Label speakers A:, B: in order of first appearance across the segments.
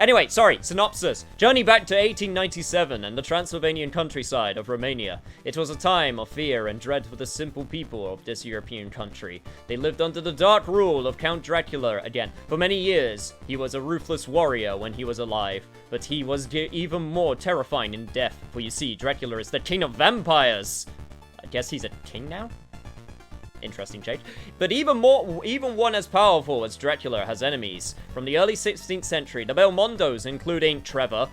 A: Anyway, sorry, synopsis. Journey back to 1897 and the Transylvanian countryside of Romania. It was a time of fear and dread for the simple people of this European country. They lived under the dark rule of Count Dracula again. For many years, he was a ruthless warrior when he was alive, but he was even more terrifying in death, for you see, Dracula is the king of vampires. I guess he's a king now? Interesting change. But even one as powerful as Dracula has enemies. From the early 16th century, the Belmondos, including Trevor,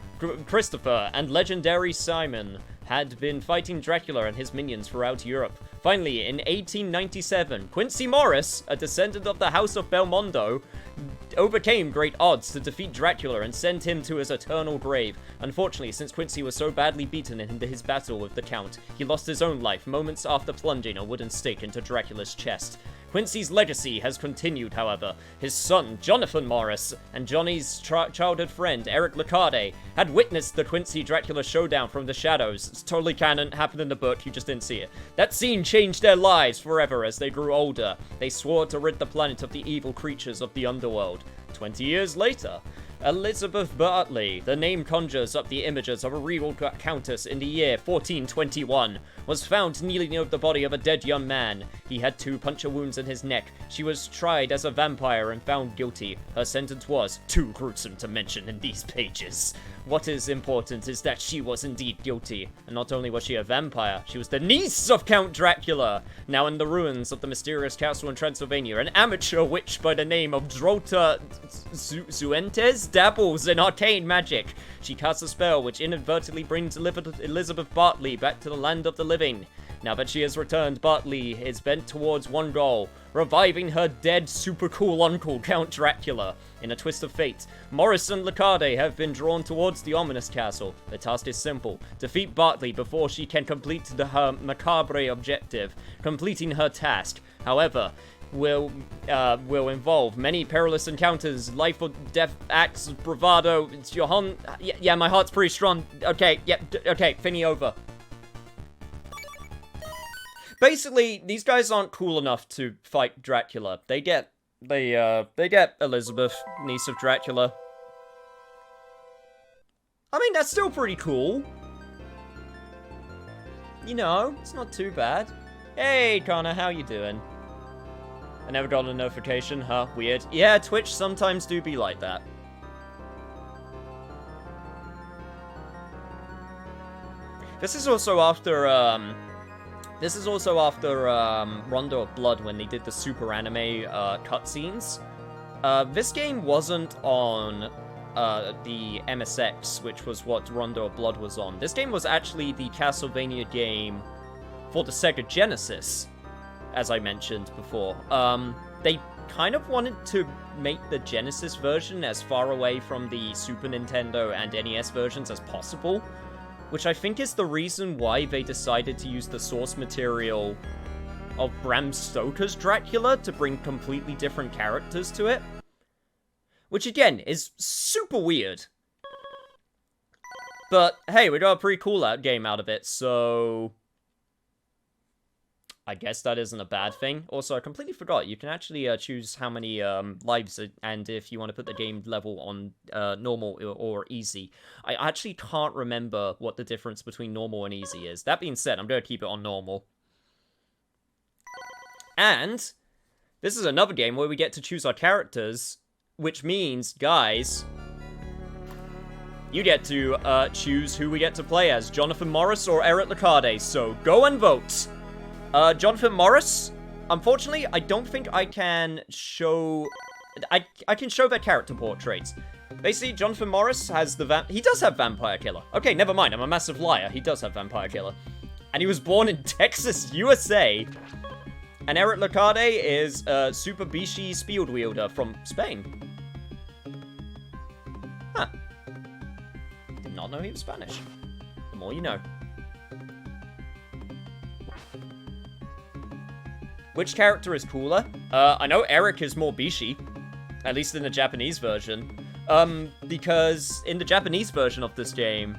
A: Christopher, and legendary Simon, had been fighting Dracula and his minions throughout Europe. Finally, in 1897, Quincy Morris, a descendant of the House of Belmondo, overcame great odds to defeat Dracula and send him to his eternal grave. Unfortunately, since Quincy was so badly beaten in his battle with the Count, he lost his own life moments after plunging a wooden stake into Dracula's chest. Quincy's legacy has continued, however. His son, Jonathan Morris, and Johnny's childhood friend, Eric Liccarde, had witnessed the Quincy-Dracula showdown from the shadows. It's totally canon, happened in the book, you just didn't see it. That scene changed their lives forever as they grew older. They swore to rid the planet of the evil creatures of the underworld. 20 years later, Elizabeth Bartley, the name conjures up the images of a regal countess in the year 1421, was found kneeling over the body of a dead young man. He had 2 puncture wounds in his neck. She was tried as a vampire and found guilty. Her sentence was too gruesome to mention in these pages. What is important is that she was indeed guilty, and not only was she a vampire, she was the niece of Count Dracula. Now in the ruins of the mysterious castle in Transylvania, an amateur witch by the name of Drota Zuentes dabbles in arcane magic. She casts a spell which inadvertently brings Elizabeth Bartley back to the land of the living. Now that she has returned, Bartley is bent towards one goal: reviving her dead super cool uncle, Count Dracula. In a twist of fate, Morris and Liccarde have been drawn towards the ominous castle. The task is simple: defeat Bartley before she can complete her macabre objective. Completing her task, however, will involve many perilous encounters, life or death acts, bravado. It's Johan. Yeah, my heart's pretty strong. Okay, okay, thingy over. Basically, these guys aren't cool enough to fight Dracula. They get Elizabeth, niece of Dracula. I mean, that's still pretty cool. You know, it's not too bad. Hey, Connor, how you doing? I never got a notification, huh? Weird. Yeah, Twitch sometimes do be like that. This is also after, Rondo of Blood, when they did the super anime cutscenes. This game wasn't on the MSX, which was what Rondo of Blood was on. This game was actually the Castlevania game for the Sega Genesis, as I mentioned before. They kind of wanted to make the Genesis version as far away from the Super Nintendo and NES versions as possible, which I think is the reason why they decided to use the source material of Bram Stoker's Dracula to bring completely different characters to it. Which, again, is super weird. But, hey, we got a pretty cool game out of it, so I guess that isn't a bad thing. Also, I completely forgot, you can actually choose how many lives, and if you want to put the game level on normal or easy. I actually can't remember what the difference between normal and easy is. That being said, I'm going to keep it on normal. And this is another game where we get to choose our characters, which means, guys, you get to choose who we get to play as, Jonathan Morris or Eric Liccarde, so go and vote. Jonathan Morris, unfortunately, I don't think I can show... I can show their character portraits. Basically, Jonathan Morris has the he does have Vampire Killer. Okay, never mind, I'm a massive liar. He does have Vampire Killer. And he was born in Texas, USA. And Eric Liccarde is a Super Bishi Speed Wielder from Spain. Huh. Did not know he was Spanish. The more you know. Which character is cooler? I know Eric is more Bishi, at least in the Japanese version. Because in the Japanese version of this game,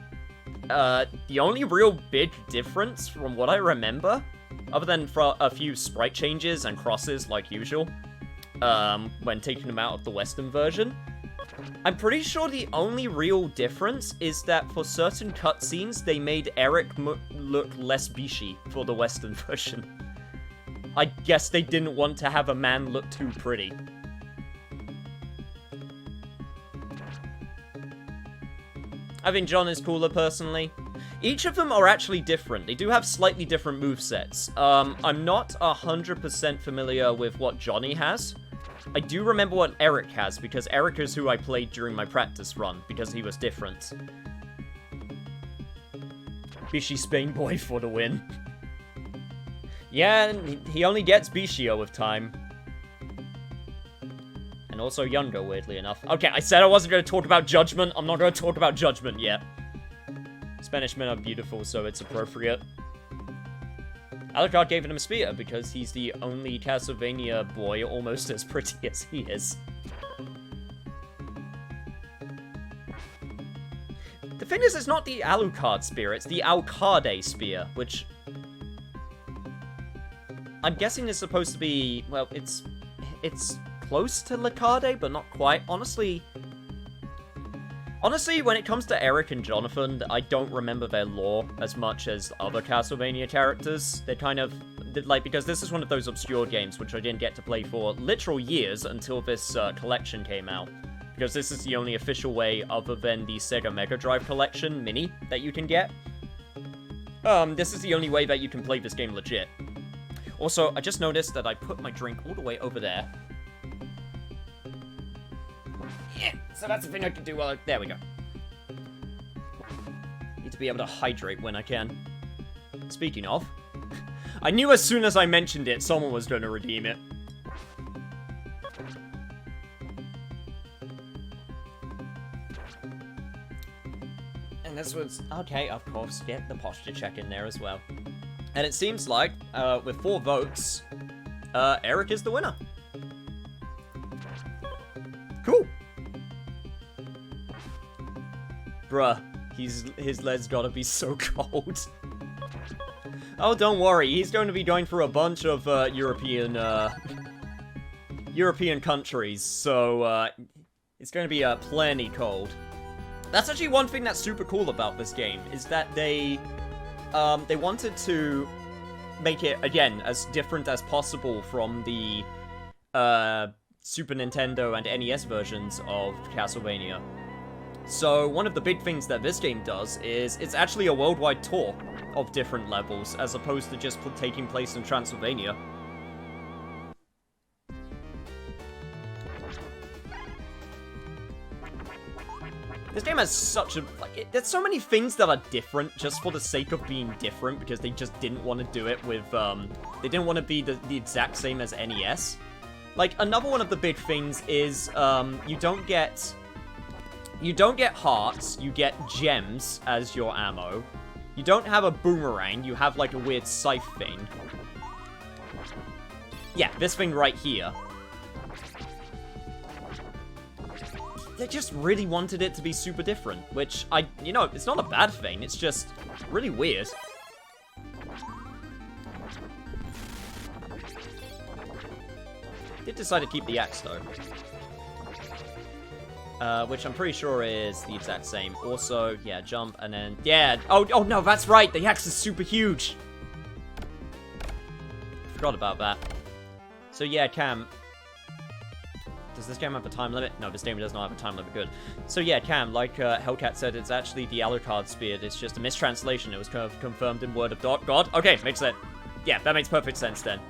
A: the only real big difference from what I remember, other than for a few sprite changes and crosses like usual, when taking them out of the Western version, I'm pretty sure the only real difference is that for certain cutscenes, they made Eric look less bishy for the Western version. I guess they didn't want to have a man look too pretty. I think John is cooler, personally. Each of them are actually different. They do have slightly different movesets. I'm not 100% familiar with what Johnny has. I do remember what Eric has, because Eric is who I played during my practice run, because he was different. Bishy Spain boy for the win. Yeah, he only gets Bishio with time. And also younger, weirdly enough. Okay, I said I wasn't going to talk about Judgment. I'm not going to talk about Judgment yet. Spanish men are beautiful, so it's appropriate. Alucard gave him a spear because he's the only Castlevania boy almost as pretty as he is. The thing is, it's not the Alucard spear, it's the Alcade spear, which I'm guessing is supposed to be, well, it's close to Lacade, but not quite. Honestly, when it comes to Eric and Jonathan, I don't remember their lore as much as other Castlevania characters. They're kind of, like, because this is one of those obscure games which I didn't get to play for literal years until this collection came out. Because this is the only official way, other than the Sega Mega Drive Collection Mini, that you can get. This is the only way that you can play this game legit. Also, I just noticed that I put my drink all the way over there. Yeah, so that's the thing I can do while there we go. Need to be able to hydrate when I can. Speaking of, I knew as soon as I mentioned it, someone was going to redeem it. And this was, okay, of course, get the posture check in there as well. And it seems like, with 4 votes, Eric is the winner. Cool. Bruh, his led's gotta be so cold. Oh, don't worry, he's going to be going through a bunch of European countries, so it's going to be plenty cold. That's actually one thing that's super cool about this game, is that they wanted to make it, again, as different as possible from the Super Nintendo and NES versions of Castlevania. So one of the big things that this game does is it's actually a worldwide tour of different levels, as opposed to just taking place in Transylvania. This game has such a, like, there's so many things that are different just for the sake of being different, because they just didn't want to do it with, they didn't want to be the exact same as NES. Like, another one of the big things is, you don't get hearts, you get gems as your ammo. You don't have a boomerang, you have, like, a weird scythe thing. Yeah, this thing right here. They just really wanted it to be super different, which you know, it's not a bad thing, it's just really weird. Did decide to keep the axe, though. Which I'm pretty sure is the exact same. Also, yeah, jump, and then, yeah, oh no, that's right, the axe is super huge! Forgot about that. So yeah, Cam, does this game have a time limit? No, this game does not have a time limit, good. So yeah, Cam, like Hellcat said, it's actually the Alucard spear, it's just a mistranslation, it was kind of confirmed in Word of God. Okay, makes sense. Yeah, that makes perfect sense then.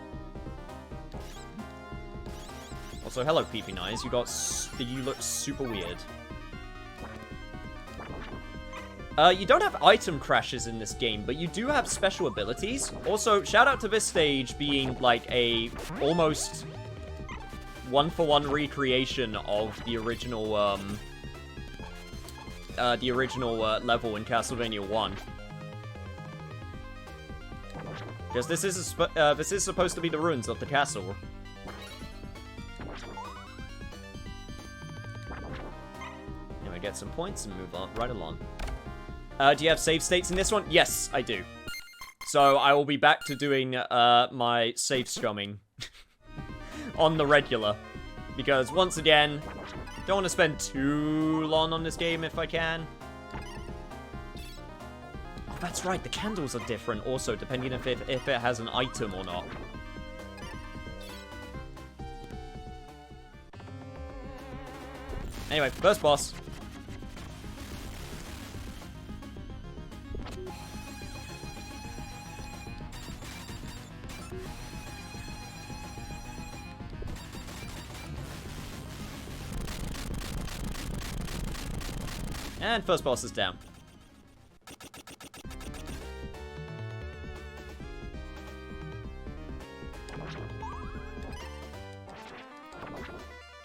A: Also, hello, Peeping Eyes. You look super weird. You don't have item crashes in this game, but you do have special abilities. Also, shout out to this stage being like a almost one-for-one recreation of the original level in Castlevania 1. Because this is supposed to be the ruins of the castle. Get some points and move on right along. Do you have save states in this one? Yes, I do. So I will be back to doing my save scumming on the regular, because once again, Don't want to spend too long on this game if I can. Oh, that's right. The candles are different also, depending if it has an item or not. Anyway, first boss. And first boss is down.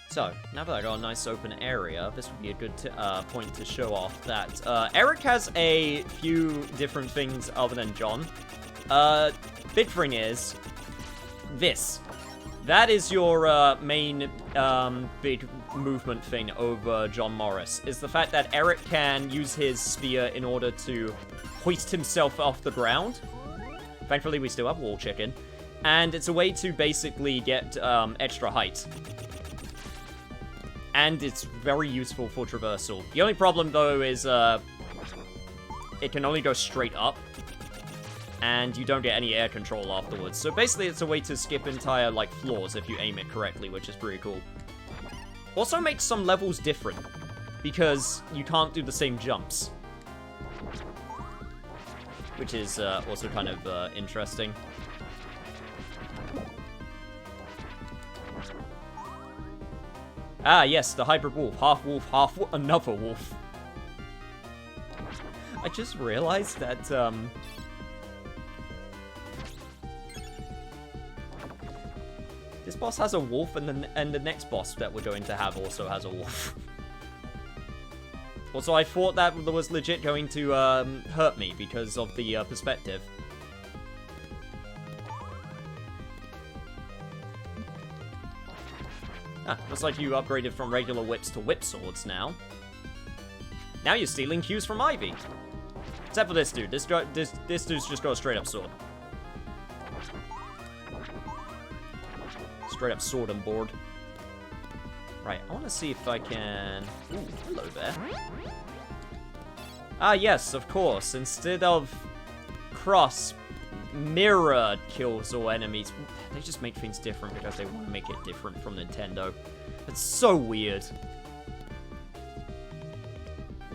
A: So, now that I got a nice open area, this would be a good point to show off that Eric has a few different things other than John. Big thing is this. That is your main big movement thing over John Morris, is the fact that Eric can use his spear in order to hoist himself off the ground. Thankfully, we still have Wall Chicken. And it's a way to basically get extra height. And it's very useful for traversal. The only problem, though, is it can only go straight up. And you don't get any air control afterwards. So basically, it's a way to skip entire, like, floors if you aim it correctly, which is pretty cool. Also makes some levels different, because you can't do the same jumps. Which is also kind of interesting. Ah, yes, the hybrid wolf. Half another wolf. I just realized that, this boss has a wolf, and the next boss that we're going to have also has a wolf. Also, I thought that was legit going to hurt me because of the perspective. Ah, looks like you upgraded from regular whips to whip swords now. Now you're stealing cues from Ivy. Except for this dude. This dude's just got a straight up sword. Straight up sword and board. Right, I want to see if I can... Ooh, hello there. Ah, yes, of course. Instead of cross mirror kills all enemies, they just make things different because they want to make it different from Nintendo. It's so weird.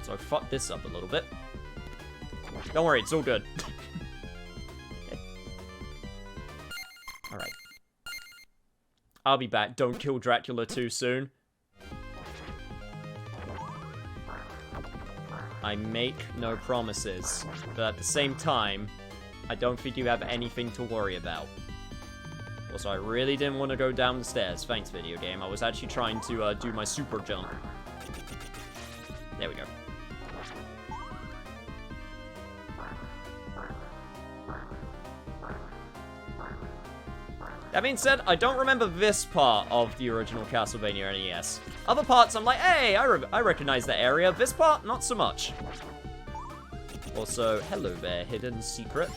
A: So I fucked this up a little bit. Don't worry, it's all good. Alright. I'll be back. Don't kill Dracula too soon. I make no promises, but at the same time, I don't think you have anything to worry about. Also, I really didn't want to go down the stairs. Thanks, video game. I was actually trying to do my super jump. There we go. That being said, I don't remember this part of the original Castlevania NES. Other parts, I'm like, hey, I recognize that area. This part, not so much. Also, hello there, hidden secret.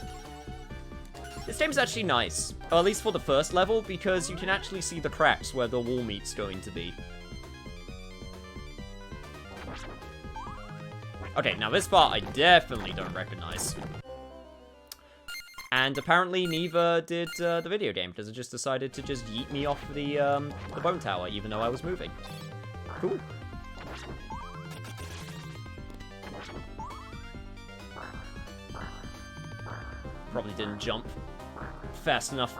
A: This game's actually nice, or at least for the first level, because you can actually see the cracks where the wall meat's going to be. Okay, now this part I definitely don't recognize. And apparently neither did the video game, because it just decided to just yeet me off the bone tower, even though I was moving. Cool. Probably didn't jump fast enough.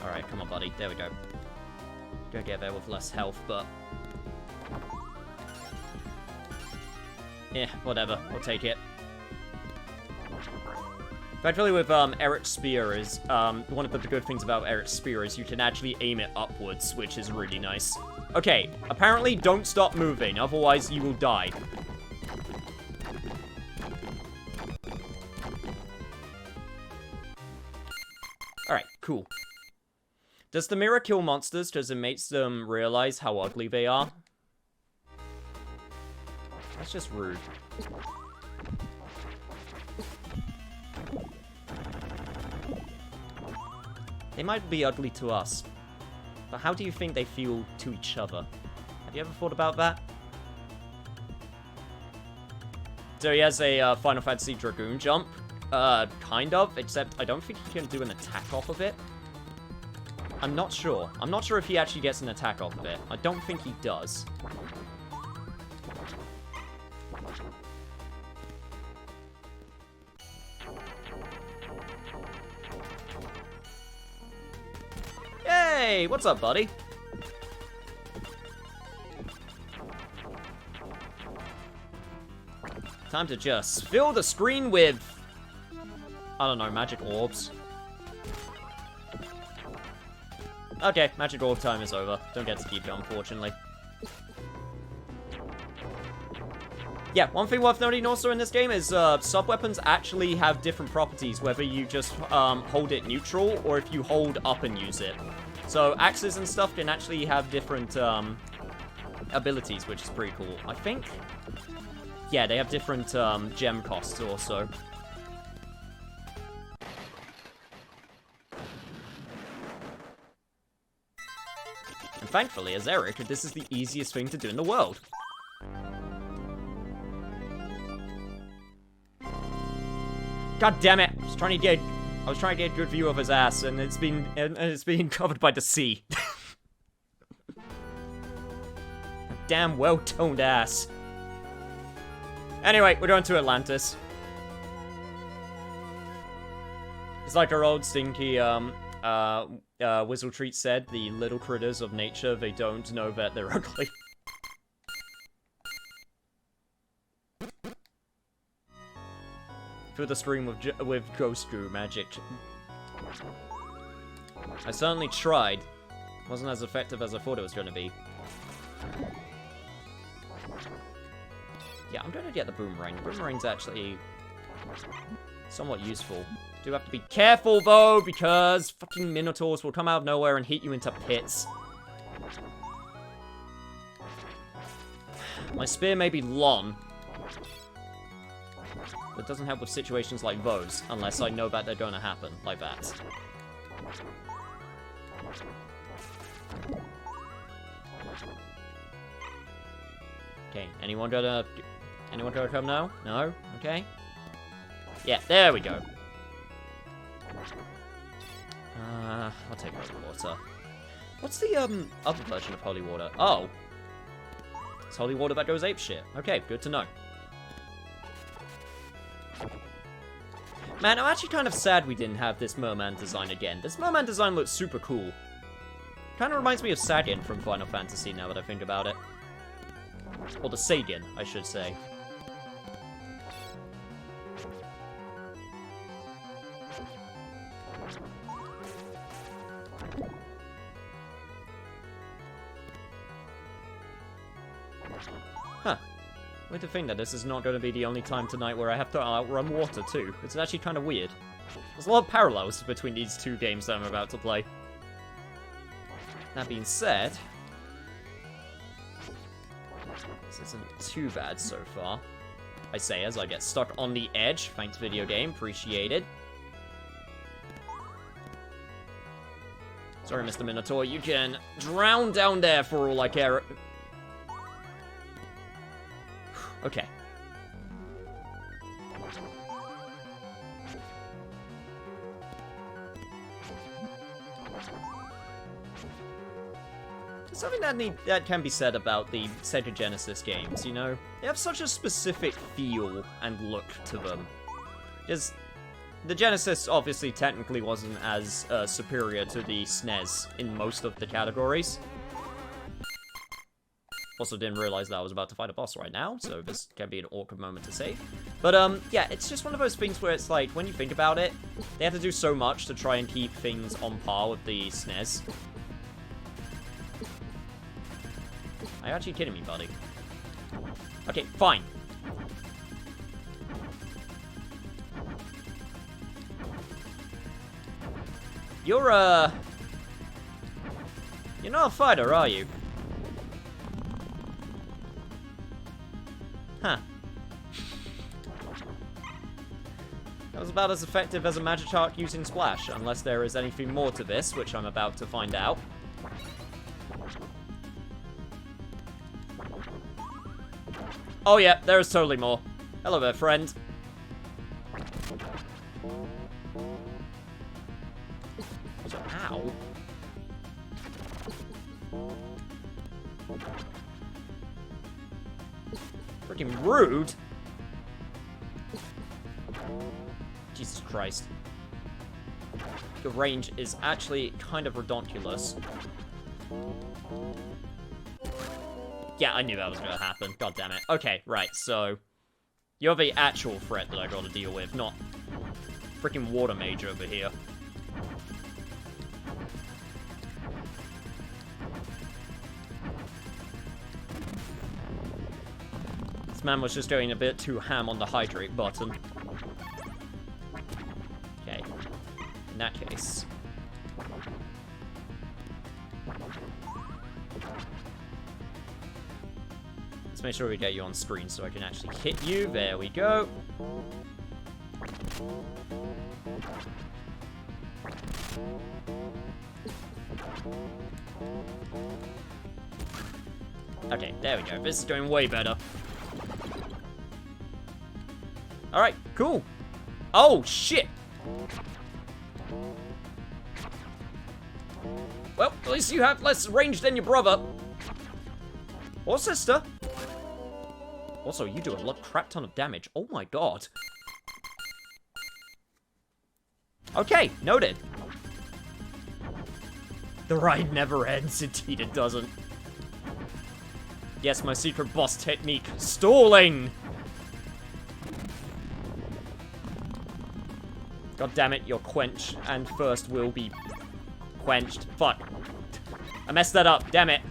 A: Alright, come on, buddy. There we go. Gonna get there with less health, but... yeah, whatever. We'll take it. Thankfully with Eric's spear is, one of the good things about Eric's spear is you can actually aim it upwards, which is really nice. Okay, apparently don't stop moving, otherwise you will die. Alright, cool. Does the mirror kill monsters because it makes them realize how ugly they are? That's just rude. They might be ugly to us, but how do you think they feel to each other? Have you ever thought about that? So he has a Final Fantasy Dragoon jump. Kind of, except I don't think he can do an attack off of it. I'm not sure. I'm not sure if he actually gets an attack off of it. I don't think he does. Hey, what's up, buddy? Time to just fill the screen with, I don't know, magic orbs. Okay, magic orb time is over. Don't get to keep it, unfortunately. Yeah, one thing worth noting also in this game is sub-weapons actually have different properties, whether you just hold it neutral or if you hold up and use it. So axes and stuff can actually have different abilities, which is pretty cool. I think, yeah, they have different gem costs also. And thankfully, as Eric, this is the easiest thing to do in the world. God damn it! I was trying to get a good view of his ass, and it's being covered by the sea. Damn well-toned ass. Anyway, we're going to Atlantis. It's like our old stinky Whistle Treat said, the little critters of nature, they don't know that they're ugly. Through the stream with ghost goo magic. I certainly tried. Wasn't as effective as I thought it was going to be. Yeah, I'm going to get the boomerang. Boomerang's actually somewhat useful. Do have to be careful, though, because fucking minotaurs will come out of nowhere and hit you into pits. My spear may be long, but it doesn't help with situations like those, unless I know that they're going to happen, like that. Okay, anyone gonna come now? No? Okay. Yeah, there we go. I'll take holy water. What's the, other version of holy water? Oh. It's holy water that goes apeshit. Okay, good to know. Man, I'm actually kind of sad we didn't have this merman design again. This merman design looks super cool. Kind of reminds me of Sagin from Final Fantasy now that I think about it. Or the Sagin, I should say. Huh. Way to think that this is not going to be the only time tonight where I have to outrun water, too. It's actually kind of weird. There's a lot of parallels between these two games that I'm about to play. That being said, this isn't too bad so far. I say as I get stuck on the edge. Thanks, video game. Appreciated. Sorry, Mr. Minotaur. You can drown down there for all I care. Okay. There's something that can be said about the Sega Genesis games, you know? They have such a specific feel and look to them. Just, the Genesis obviously technically wasn't as superior to the SNES in most of the categories. Also didn't realize that I was about to fight a boss right now, so this can be an awkward moment to save. But, yeah, it's just one of those things where it's like, when you think about it, they have to do so much to try and keep things on par with the SNES. Are you actually kidding me, buddy? Okay, fine. You're not a fighter, are you? Huh. That was about as effective as a Magikarp using Splash, unless there is anything more to this, which I'm about to find out. Oh yeah, there is totally more. Hello there, friend. So, ow. Freaking rude. Jesus Christ. Your range is actually kind of redonkulous. Yeah, I knew that was gonna happen. God damn it. Okay, right, so... You're the actual threat that I gotta deal with, not... freaking water mage over here. This man was just going a bit too ham on the hydrate button. Okay. In that case... Let's make sure we get you on screen so I can actually hit you. There we go. Okay, there we go. This is going way better. Alright, cool. Oh, shit. Well, at least you have less range than your brother. Or sister. Also, you do a crap ton of damage. Oh my god. Okay, noted. The ride never ends. Indeed it doesn't. Yes, my secret boss technique. Stalling! God damn it, your quench and first will be quenched. Fuck. I messed that up, damn it.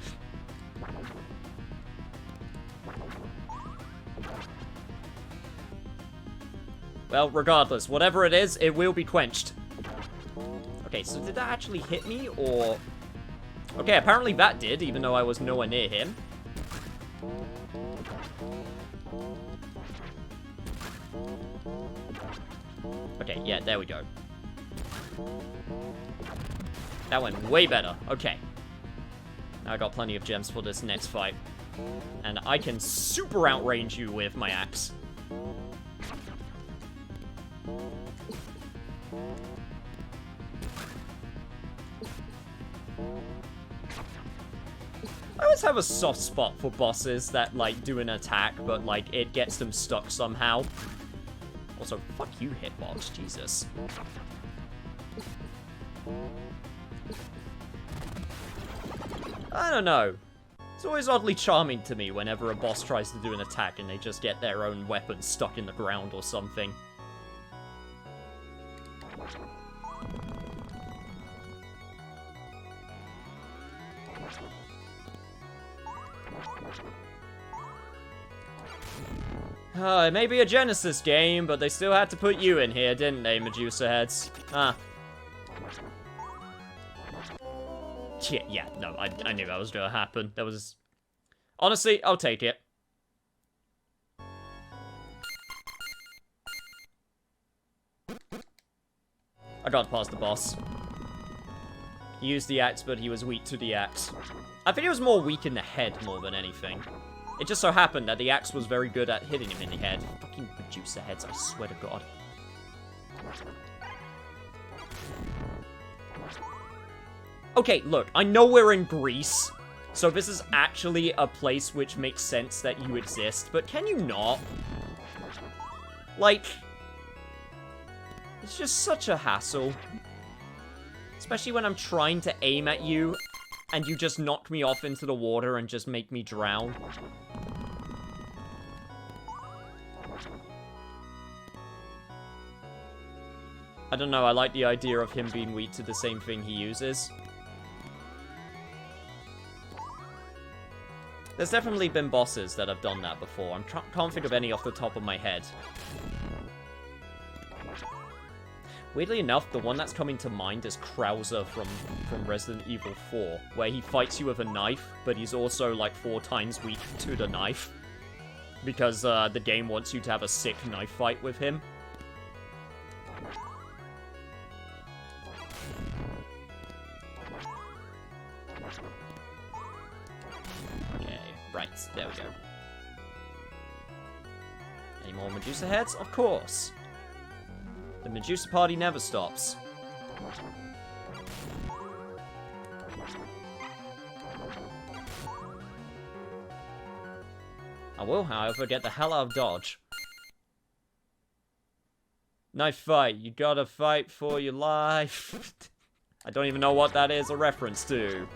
A: Well, regardless, whatever it is, it will be quenched. Okay, so did that actually hit me, or... Okay, apparently that did, even though I was nowhere near him. Okay, yeah, there we go. That went way better. Okay. Now I got plenty of gems for this next fight. And I can super outrange you with my axe. I always have a soft spot for bosses that, like, do an attack, but, like, it gets them stuck somehow. Also, fuck you, hitbox, Jesus. I don't know. It's always oddly charming to me whenever a boss tries to do an attack and they just get their own weapon stuck in the ground or something. It may be a Genesis game, but they still had to put you in here, didn't they, Medusa heads? Ah. Yeah, no, I knew that was gonna happen. That was... Honestly, I'll take it. I got past the boss. He used the axe, but he was weak to the axe. I think he was more weak in the head more than anything. It just so happened that the axe was very good at hitting him in the head. Fucking Medusa heads, I swear to God. Okay, look, I know we're in Greece, so this is actually a place which makes sense that you exist, but can you not? Like, it's just such a hassle. Especially when I'm trying to aim at you, and you just knock me off into the water and just make me drown. I don't know, I like the idea of him being weak to the same thing he uses. There's definitely been bosses that have done that before. I can't think of any off the top of my head. Weirdly enough, the one that's coming to mind is Krauser from Resident Evil 4, where he fights you with a knife, but he's also like 4 times weak to the knife. Because the game wants you to have a sick knife fight with him. Okay, right, there we go. Any more Medusa heads? Of course. The Medusa party never stops. I will, however, get the hell out of dodge. Knife fight. You gotta fight for your life. I don't even know what that is a reference to.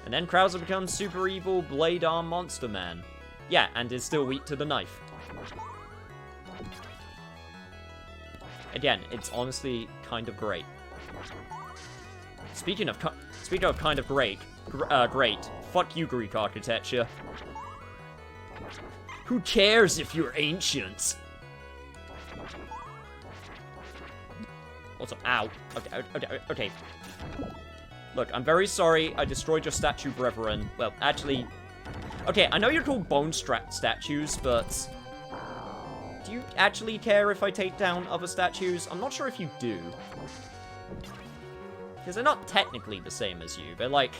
A: And then Krauser becomes super evil blade arm monster man. Yeah, and is still weak to the knife. Again, it's honestly kind of great. Speaking of kind of great, great. Fuck you, Greek architecture. Who cares if you're ancient? Also, ow. Okay. Look, I'm very sorry I destroyed your statue, brethren. Well, actually... Okay, I know you're called bone statues, but... Do you actually care if I take down other statues? I'm not sure if you do. Because they're not technically the same as you. They're like...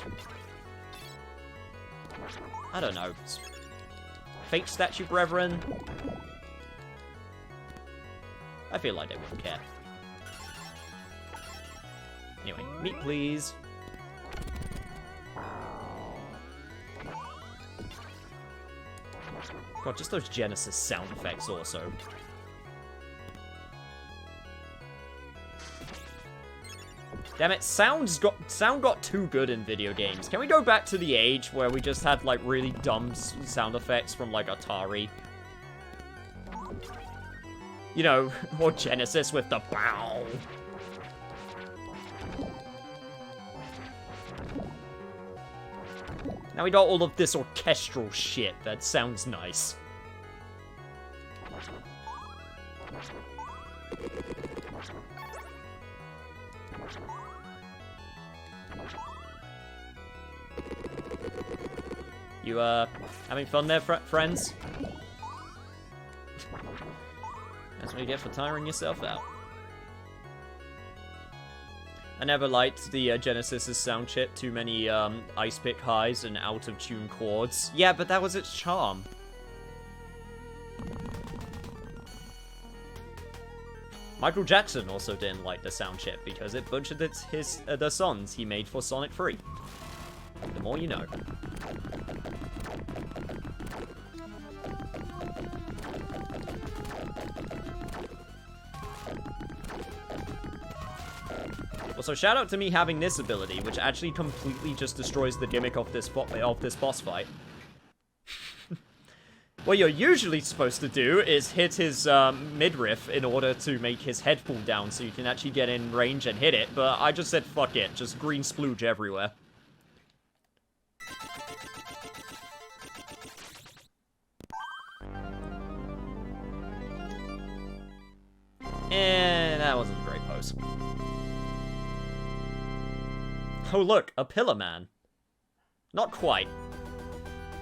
A: I don't know. Fake statue, brethren? I feel like they wouldn't care. Anyway, meat please. God, just those Genesis sound effects also. Damn it, sound got too good in video games. Can we go back to the age where we just had, like, really dumb sound effects from, like, Atari? You know, or Genesis with the bow. Now we got all of this orchestral shit that sounds nice. You, having fun there, friends? That's what you get for tiring yourself out. I never liked the Genesis's sound chip. Too many ice pick highs and out-of-tune chords. Yeah, but that was its charm. Michael Jackson also didn't like the sound chip because it butchered the songs he made for Sonic 3. The more you know. Also, shout out to me having this ability, which actually completely just destroys the gimmick of this boss fight. What you're usually supposed to do is hit his midriff in order to make his head fall down so you can actually get in range and hit it, but I just said fuck it, just green splooge everywhere. And that wasn't a great pose. Oh look, a pillar man. Not quite.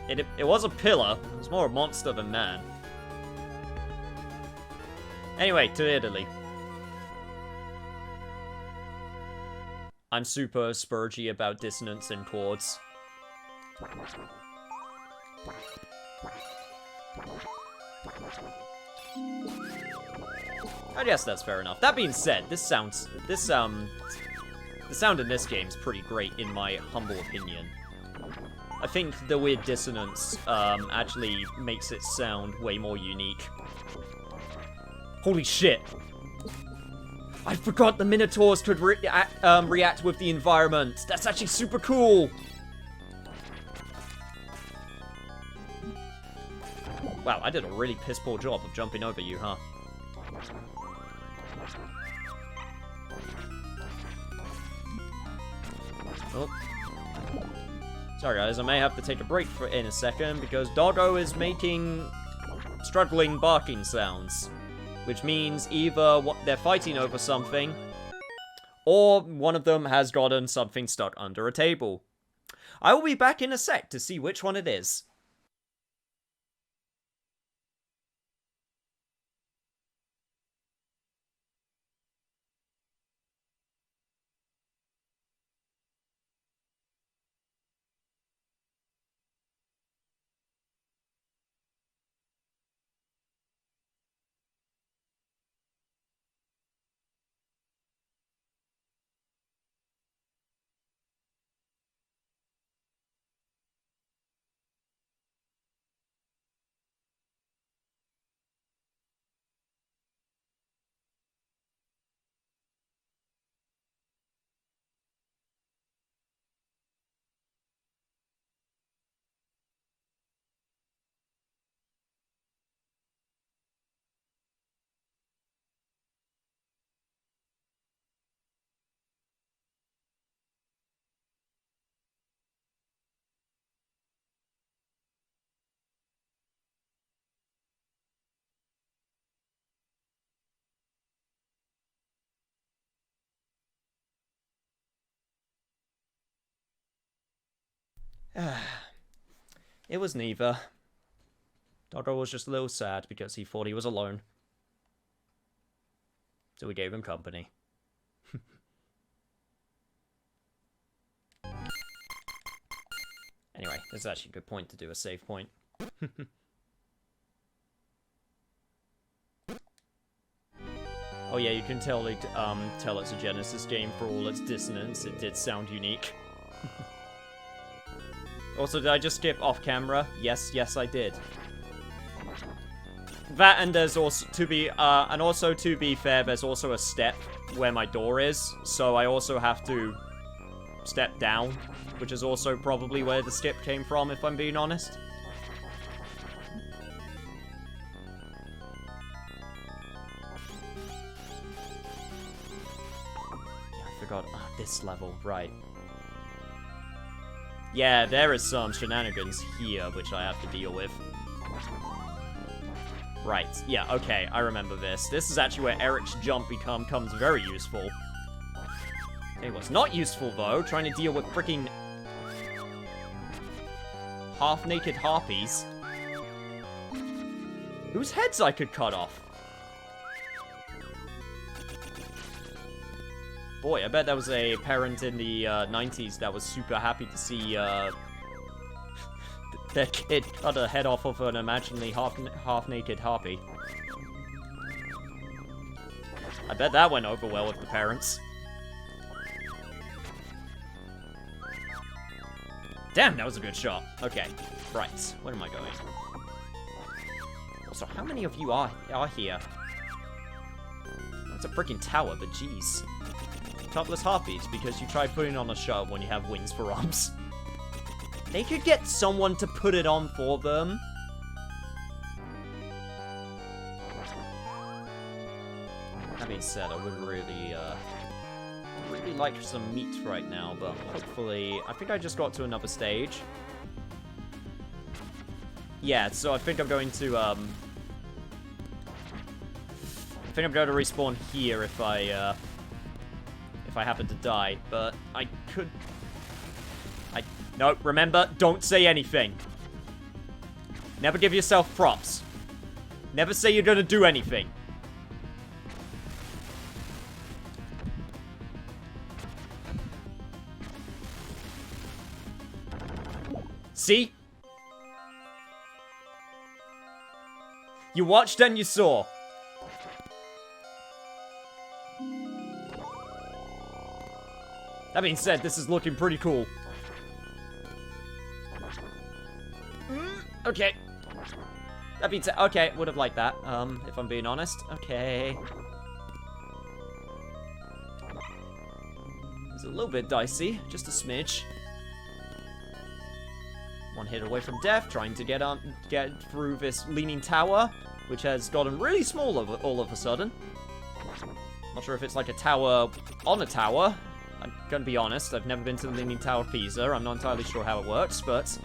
A: It was a pillar. It was more a monster than man. Anyway, to Italy. I'm super spurgy about dissonance in chords. I guess that's fair enough. That being said, the sound in this game is pretty great, in my humble opinion. I think the weird dissonance actually makes it sound way more unique. Holy shit! I forgot the Minotaurs could react with the environment. That's actually super cool! Wow, I did a really piss-poor job of jumping over you, huh? Oh. Sorry guys, I may have to take a break in a second because Doggo is making struggling barking sounds. Which means either they're fighting over something, or one of them has gotten something stuck under a table. I will be back in a sec to see which one it is. It was neither. Doggo was just a little sad because he thought he was alone. So we gave him company. Anyway, this is actually a good point to do a save point. Oh yeah, you can tell it, tell it's a Genesis game for all its dissonance. It did sound unique. Also, did I just skip off camera? Yes, I did. That, and there's also, to be fair, there's also a step where my door is, so I also have to step down, which is also probably where the skip came from, if I'm being honest. God, this level, right. Yeah, there is some shenanigans here, which I have to deal with. Right, yeah, okay, I remember this. This is actually where Eric's jump becomes very useful. It was not useful, though, trying to deal with freaking half-naked harpies. Whose heads I could cut off. Boy, I bet there was a parent in the 90s that was super happy to see their kid cut a head off of an imaginary half-naked harpy. I bet that went over well with the parents. Damn, that was a good shot. Okay, right. Where am I going? Also, how many of you are here? That's a freaking tower, but jeez. Topless harpies, because you tried putting on a show when you have wings for arms. They could get someone to put it on for them. That being said, I would really like some meat right now, but hopefully... I think I just got to another stage. Yeah, so I think I'm going to, respawn here if I happen to die, but I could... No, remember, don't say anything. Never give yourself props. Never say you're gonna do anything. See? You watched and you saw. That being said, this is looking pretty cool. Okay. That being said, okay, would have liked that, if I'm being honest. Okay. It's a little bit dicey, just a smidge. One hit away from death, trying to get through this leaning tower, which has gotten really small all of a sudden. Not sure if it's like a tower on a tower. I'm gonna be honest, I've never been to the Leaning Tower of Pisa. I'm not entirely sure how it works, but...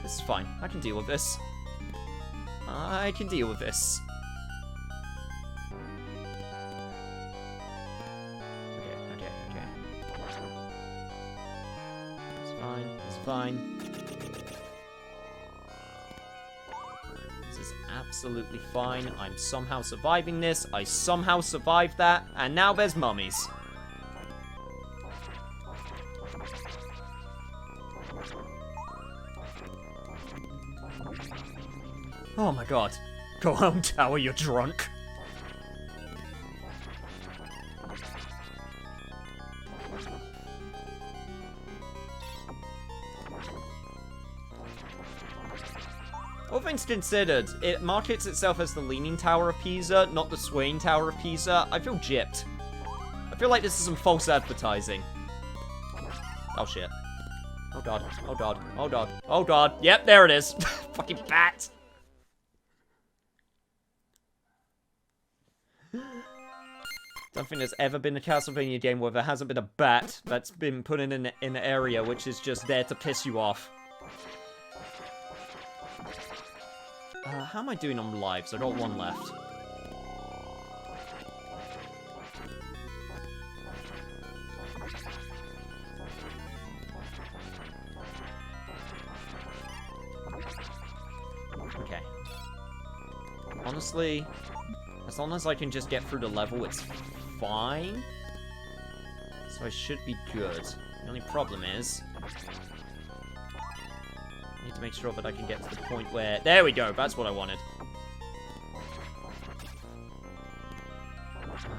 A: this is fine. I can deal with this. I can deal with this. Okay. It's fine. This is absolutely fine. I'm somehow surviving this. I somehow survived that. And now there's mummies. Oh my god. Go home, tower, you're drunk. All things considered, it markets itself as the Leaning Tower of Pisa, not the Swaying Tower of Pisa. I feel gypped. I feel like this is some false advertising. Oh shit. Oh god. Oh god. Oh god. Oh god. Yep, there it is. Fucking bat. Don't think there's ever been a Castlevania game where there hasn't been a bat that's been put in an area which is just there to piss you off. How am I doing on lives? I got one left. honestly, as long as I can just get through the level, it's fine. So I should be good. The only problem is, I need to make sure that I can get to the point where... There we go, that's what I wanted.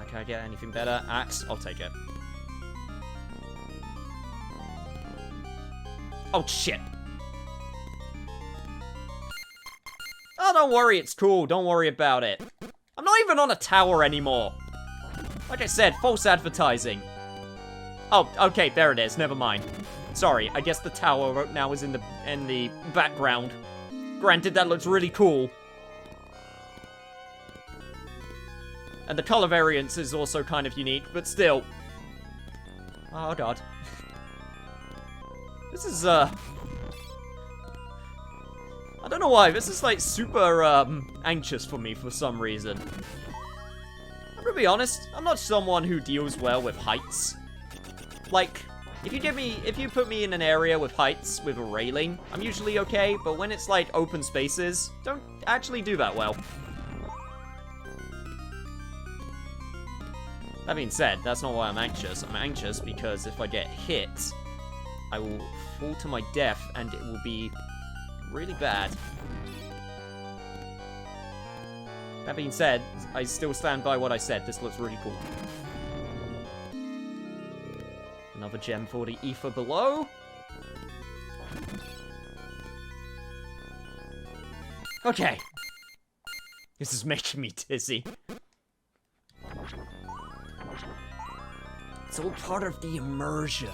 A: Can I get anything better? Axe, I'll take it. Oh, shit. Oh, don't worry, it's cool. Don't worry about it. I'm not even on a tower anymore. Like I said, false advertising. Oh, okay, there it is. Never mind. Sorry, I guess the tower now is in the background. Granted, that looks really cool. And the color variance is also kind of unique, but still. Oh, God. This is, I don't know why, this is, like, super, anxious for me for some reason. I'm gonna be honest, I'm not someone who deals well with heights. Like, if you put me in an area with heights, with a railing, I'm usually okay, but when it's, like, open spaces, don't actually do that well. That being said, that's not why I'm anxious. I'm anxious because if I get hit, I will fall to my death, and it will be really bad. That being said, I still stand by what I said. This looks really cool. Another gem for the ether below. Okay. This is making me dizzy. It's all part of the immersion.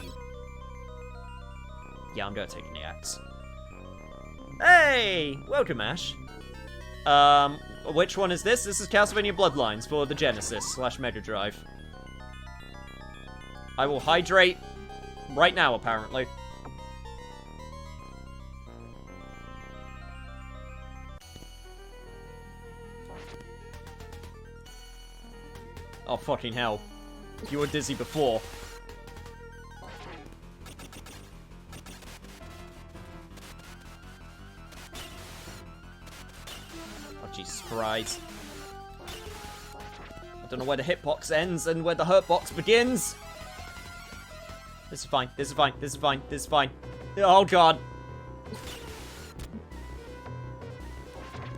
A: Yeah, I'm gonna take the axe. Hey! Welcome, Ash. Which one is this? This is Castlevania Bloodlines for the Genesis / Mega Drive. I will hydrate right now, apparently. Oh, fucking hell. You were dizzy before. Oh, Jesus Christ. I don't know where the hitbox ends and where the hurtbox begins. This is fine. This is fine. This is fine. This is fine. Oh, God.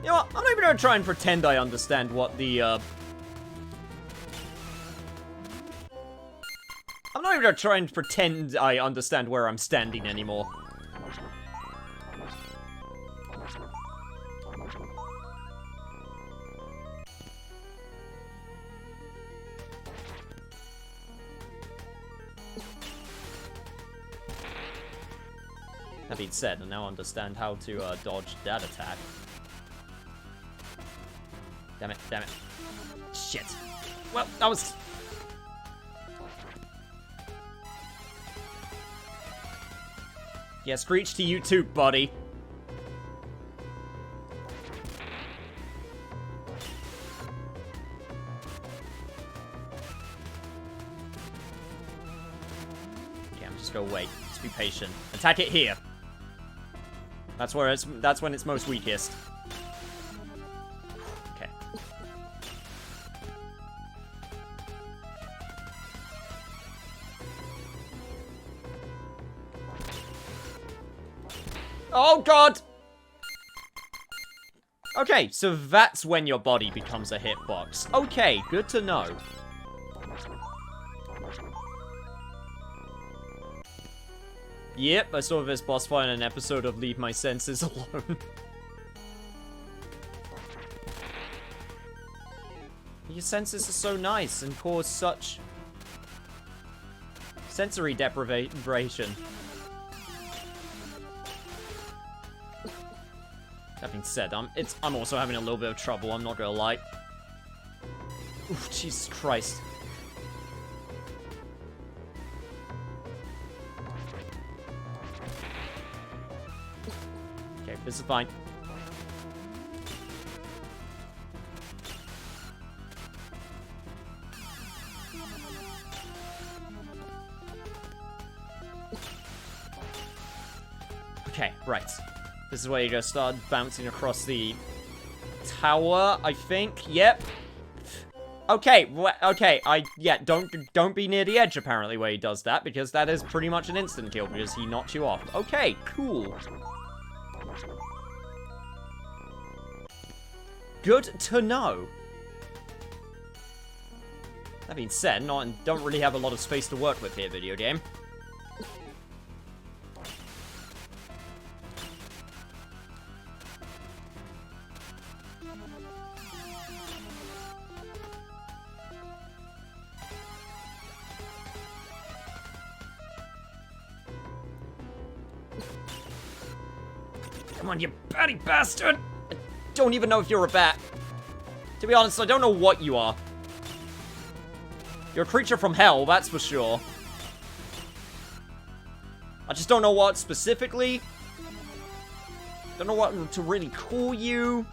A: You know what? I'm not even gonna try and pretend I understand what the, I'm not even gonna try and pretend I understand where I'm standing anymore. That being said, I now understand how to dodge that attack. Damn it, damn it. Shit. Well, that was... Yeah, screech to you too, buddy. Okay, I'm just gonna wait. Just be patient. Attack it here. That's when it's most weakest. Okay. Oh, God! Okay, so that's when your body becomes a hitbox. Okay, good to know. Yep, I saw this boss fight in an episode of Leave My Senses Alone. Your senses are so nice and cause such sensory deprivation. That being said, I'm also having a little bit of trouble, I'm not gonna lie. Oof, Jesus Christ. Okay, this is fine. Okay, right. This is where you just start bouncing across the tower, I think. Yep. Okay, okay, yeah, don't be near the edge, apparently, where he does that, because that is pretty much an instant kill, because he knocks you off. Okay, cool. Good to know. That being said, don't really have a lot of space to work with here, video game. Come on, you batty bastard! I don't even know if you're a bat. To be honest, I don't know what you are. You're a creature from hell, that's for sure. I just don't know what specifically. Don't know what to really call you.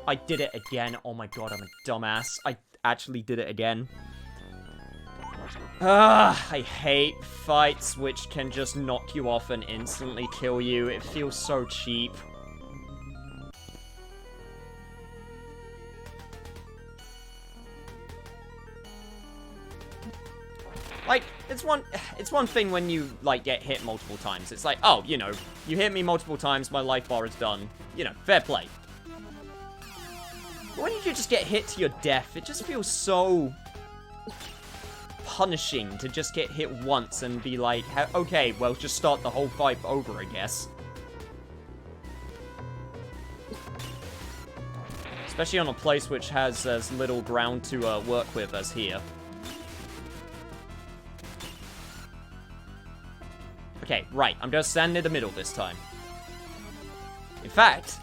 A: I did it again. Oh my god, I'm a dumbass. I actually did it again. I hate fights which can just knock you off and instantly kill you. It feels so cheap. Like, it's one thing when you, like, get hit multiple times. It's like, oh, you know, you hit me multiple times, my life bar is done. You know, fair play. But when you just get hit to your death, it just feels so punishing to just get hit once and be like, okay, well, just start the whole fight over, I guess. Especially on a place which has as little ground to work with as here. Okay, right, I'm gonna stand near the middle this time. In fact,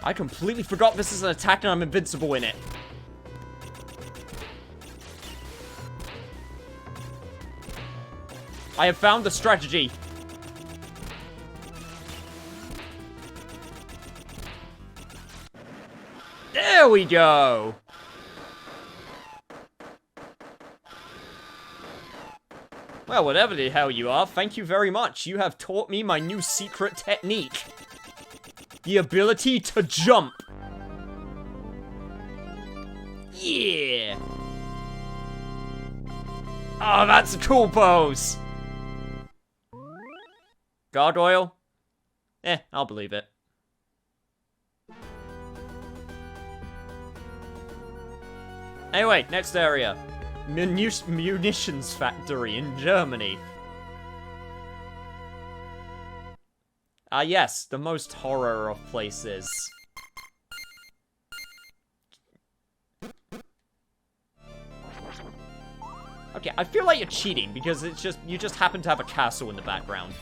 A: I completely forgot this is an attack and I'm invincible in it. I have found the strategy. There we go. Well, whatever the hell you are, thank you very much. You have taught me my new secret technique. The ability to jump. Yeah. Oh, that's a cool pose. Gargoyle? I'll believe it. Anyway, next area. Munitions factory in Germany. Ah, yes, the most horror of places. Okay, I feel like you're cheating because it's just you just happen to have a castle in the background.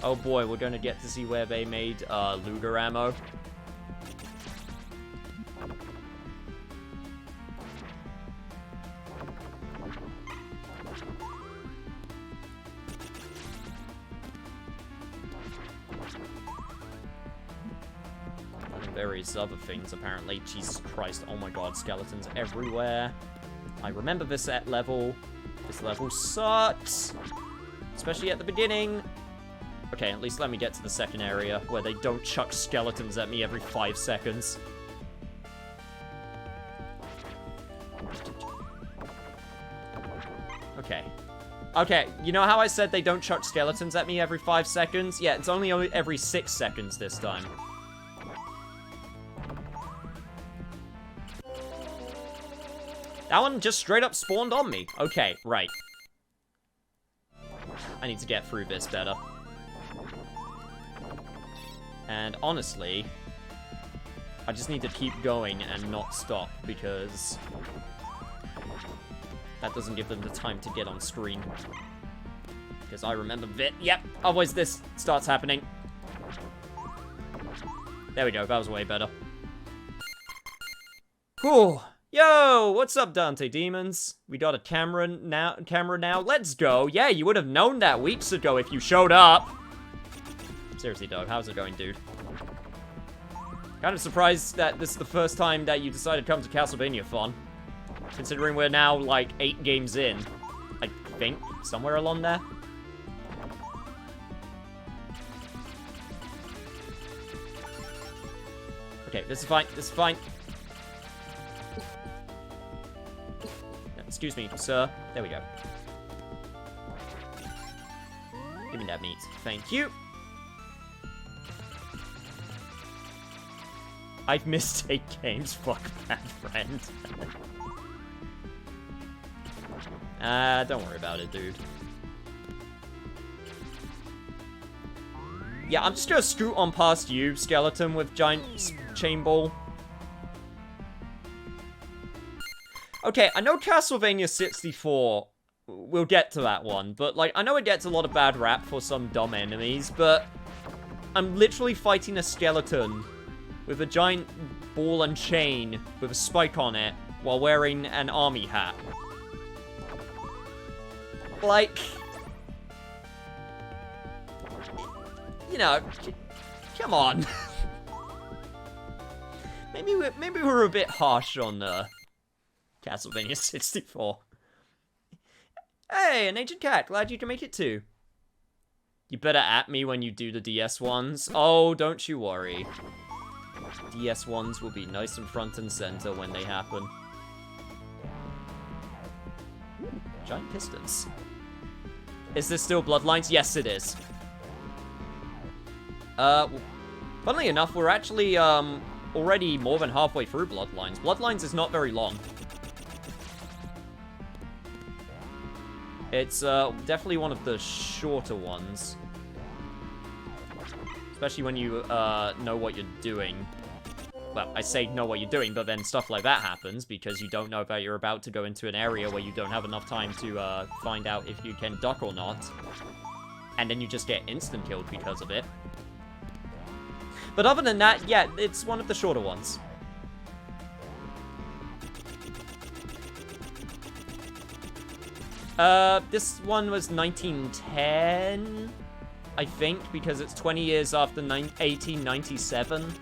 A: Oh boy, we're gonna get to see where they made Luger ammo. Various other things, apparently. Jesus Christ, oh my god, skeletons everywhere. I remember this level. This level sucks. Especially at the beginning. Okay, at least let me get to the second area, where they don't chuck skeletons at me every 5 seconds. Okay. Okay, you know how I said they don't chuck skeletons at me every 5 seconds? Yeah, it's only every 6 seconds this time. That one just straight up spawned on me. Okay, right. I need to get through this better. And honestly, I just need to keep going and not stop because that doesn't give them the time to get on screen. Because I remember yep, otherwise this starts happening. There we go, that was way better. Whew. Yo, what's up, Dante Demons? We got a camera now. Let's go. Yeah, you would have known that weeks ago if you showed up. Seriously, dog, how's it going, dude? Kind of surprised that this is the first time that you decided to come to Castlevania Fun. Considering we're now, like, 8 games in. I think, somewhere along there. Okay, this is fine. This is fine. Excuse me, sir. There we go. Give me that meat. Thank you. I've missed 8 games. Fuck that, friend. Don't worry about it, dude. Yeah, I'm just gonna scoot on past you, skeleton with giant chain ball. Okay, I know Castlevania 64, we'll get to that one, but, like, I know it gets a lot of bad rap for some dumb enemies, but I'm literally fighting a skeleton with a giant ball and chain with a spike on it while wearing an army hat. Like, you know, come on. maybe we're a bit harsh on Castlevania 64. Hey, an ancient cat. Glad you can make it too. You better at me when you do the DS ones. Oh, don't you worry. DS ones will be nice and front and center when they happen. Giant pistons. Is this still Bloodlines? Yes, it is. Funnily enough, we're actually, already more than halfway through Bloodlines. Bloodlines is not very long. It's, definitely one of the shorter ones. Especially when you, know what you're doing. Well, I say know what you're doing, but then stuff like that happens because you don't know that you're about to go into an area where you don't have enough time to, find out if you can duck or not. And then you just get instant killed because of it. But other than that, yeah, it's one of the shorter ones. This one was 1910, I think, because it's 20 years after 1897.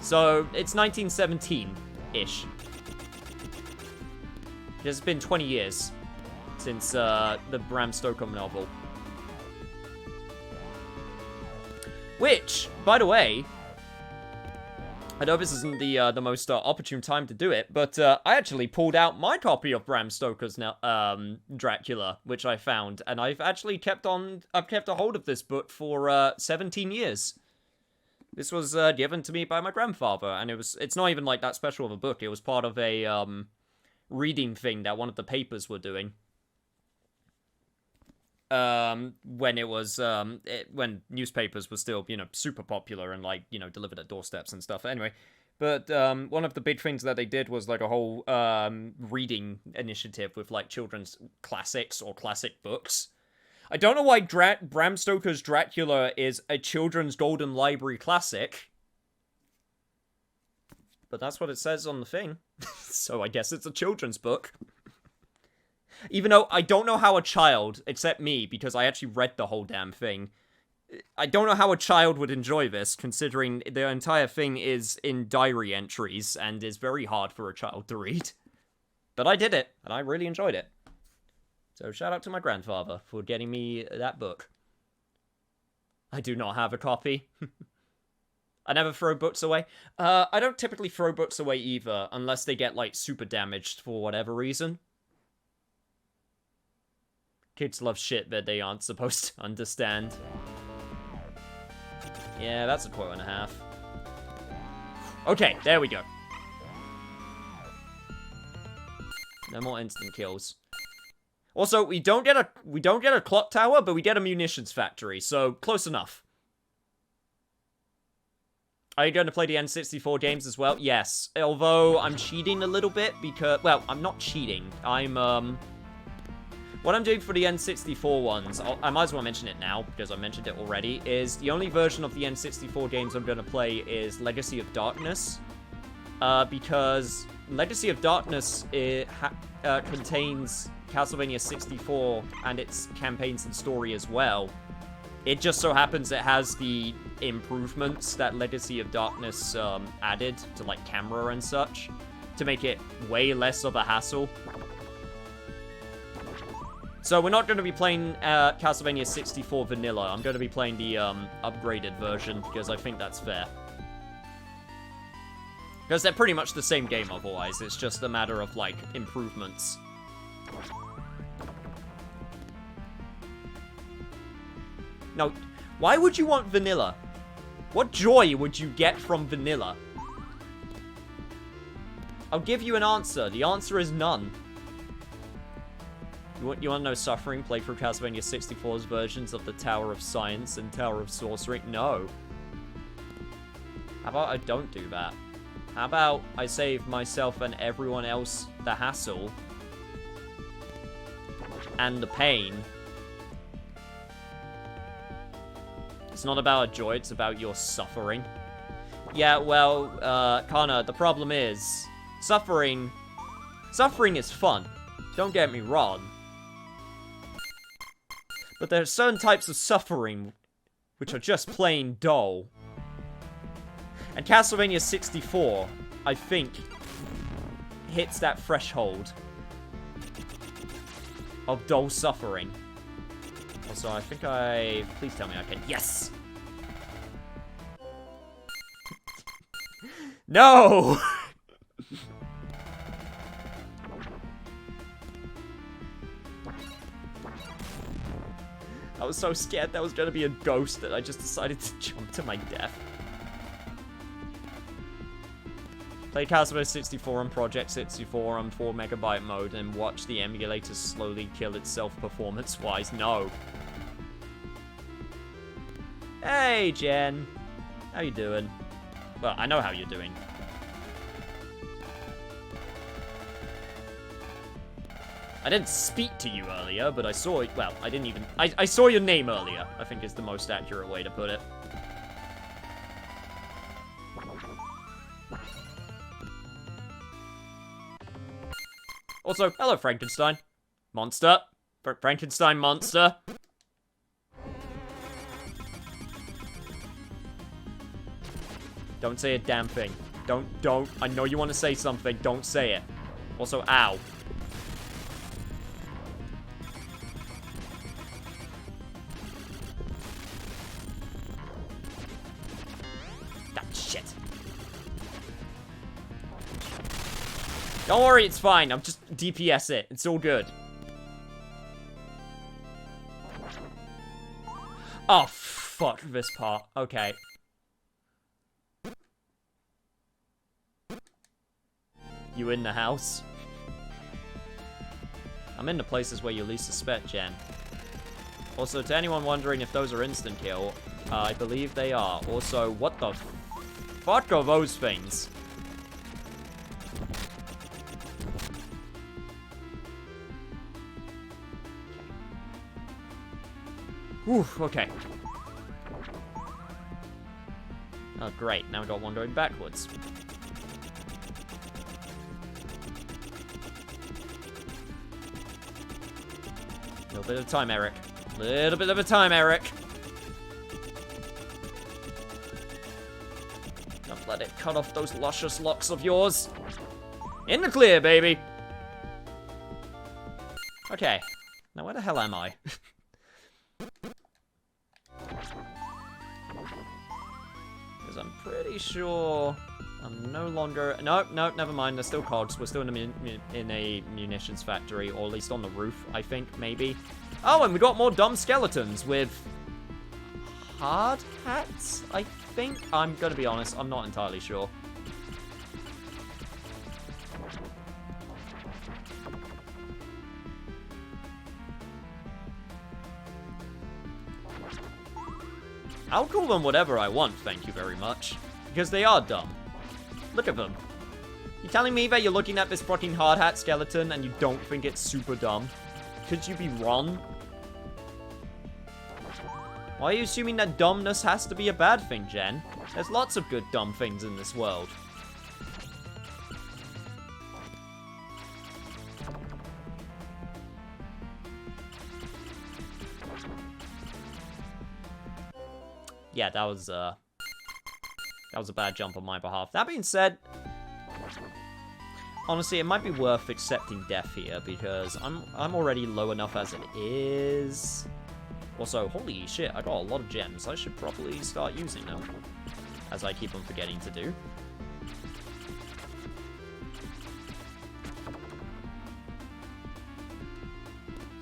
A: So, it's 1917-ish. It's been 20 years since, the Bram Stoker novel. Which, by the way, I know this isn't the most opportune time to do it, but I actually pulled out my copy of Bram Stoker's Dracula, which I found, and I've actually kept a hold of this book for 17 years. This was given to me by my grandfather, and it's not even like that special of a book. It was part of a reading thing that one of the papers were doing. When it was, when newspapers were still, you know, super popular and, like, you know, delivered at doorsteps and stuff. Anyway, but, one of the big things that they did was, like, a whole, reading initiative with, like, children's classics or classic books. I don't know why Bram Stoker's Dracula is a children's Golden Library classic. But that's what it says on the thing. So I guess it's a children's book. Even though I don't know how a child, except me, because I actually read the whole damn thing, I don't know how a child would enjoy this, considering the entire thing is in diary entries, and is very hard for a child to read. But I did it, and I really enjoyed it. So shout out to my grandfather for getting me that book. I do not have a copy. I never throw books away. I don't typically throw books away either, unless they get, like, super damaged for whatever reason. Kids love shit that they aren't supposed to understand. Yeah, that's a quote and a half. Okay, there we go. No more instant kills. Also, we don't get a clock tower, but we get a munitions factory, so close enough. Are you going to play the N64 games as well? Yes. Although I'm cheating a little bit because, well, I'm not cheating. What I'm doing for the N64 ones, I might as well mention it now, because I mentioned it already, is the only version of the N64 games I'm going to play is Legacy of Darkness. Because Legacy of Darkness contains Castlevania 64 and its campaigns and story as well. It just so happens it has the improvements that Legacy of Darkness added to, like, camera and such, to make it way less of a hassle. So we're not going to be playing Castlevania 64 Vanilla. I'm going to be playing the upgraded version because I think that's fair. Because they're pretty much the same game otherwise. It's just a matter of, like, improvements. Now, why would you want vanilla? What joy would you get from vanilla? I'll give you an answer. The answer is none. You want to know suffering? Play through Castlevania 64's versions of the Tower of Science and Tower of Sorcery? No. How about I don't do that? How about I save myself and everyone else the hassle and the pain? It's not about joy, it's about your suffering. Yeah, well, Connor, the problem is, suffering is fun. Don't get me wrong. But there are certain types of suffering which are just plain dull. And Castlevania 64, I think, hits that threshold of dull suffering. Also, I think please tell me I can. Yes! No! I was so scared that was gonna be a ghost that I just decided to jump to my death. Play Castlevania 64 on Project 64 on 4MB mode and watch the emulator slowly kill itself performance-wise. No. Hey, Jen. How you doing? Well, I know how you're doing. I didn't speak to you earlier, but I saw... Well, I didn't even... I saw your name earlier, I think is the most accurate way to put it. Also, hello, Frankenstein. Monster. Frankenstein monster. Don't say a damn thing. Don't. I know you want to say something. Don't say it. Also, ow. Ah, shit. Don't worry, it's fine. I'm just DPS it. It's all good. Oh, fuck this part. Okay. You in the house? I'm in the places where you least suspect, Jen. Also, to anyone wondering if those are instant kill, I believe they are. Also, what the fuck are those things? Whew, okay. Oh, great. Now we got one going backwards. Little bit of time, Eric. Little bit of a time, Eric. Don't let it cut off those luscious locks of yours. In the clear, baby. Okay. Now where the hell am I? Because I'm pretty sure I'm no longer... No, never mind. There's still cogs. We're still in a munitions factory, or at least on the roof, I think, maybe. Oh, and we got more dumb skeletons with hard hats, I think. I'm gonna be honest, I'm not entirely sure. I'll call them whatever I want, thank you very much. Because they are dumb. Look at them. You telling me that you're looking at this fucking hard hat skeleton and you don't think it's super dumb? Could you be wrong? Why are you assuming that dumbness has to be a bad thing, Jen? There's lots of good dumb things in this world. Yeah, that was a bad jump on my behalf. That being said, Honestly, it might be worth accepting death here, because I'm already low enough as it is. Also, holy shit, I got a lot of gems. I should probably start using them, as I keep on forgetting to do.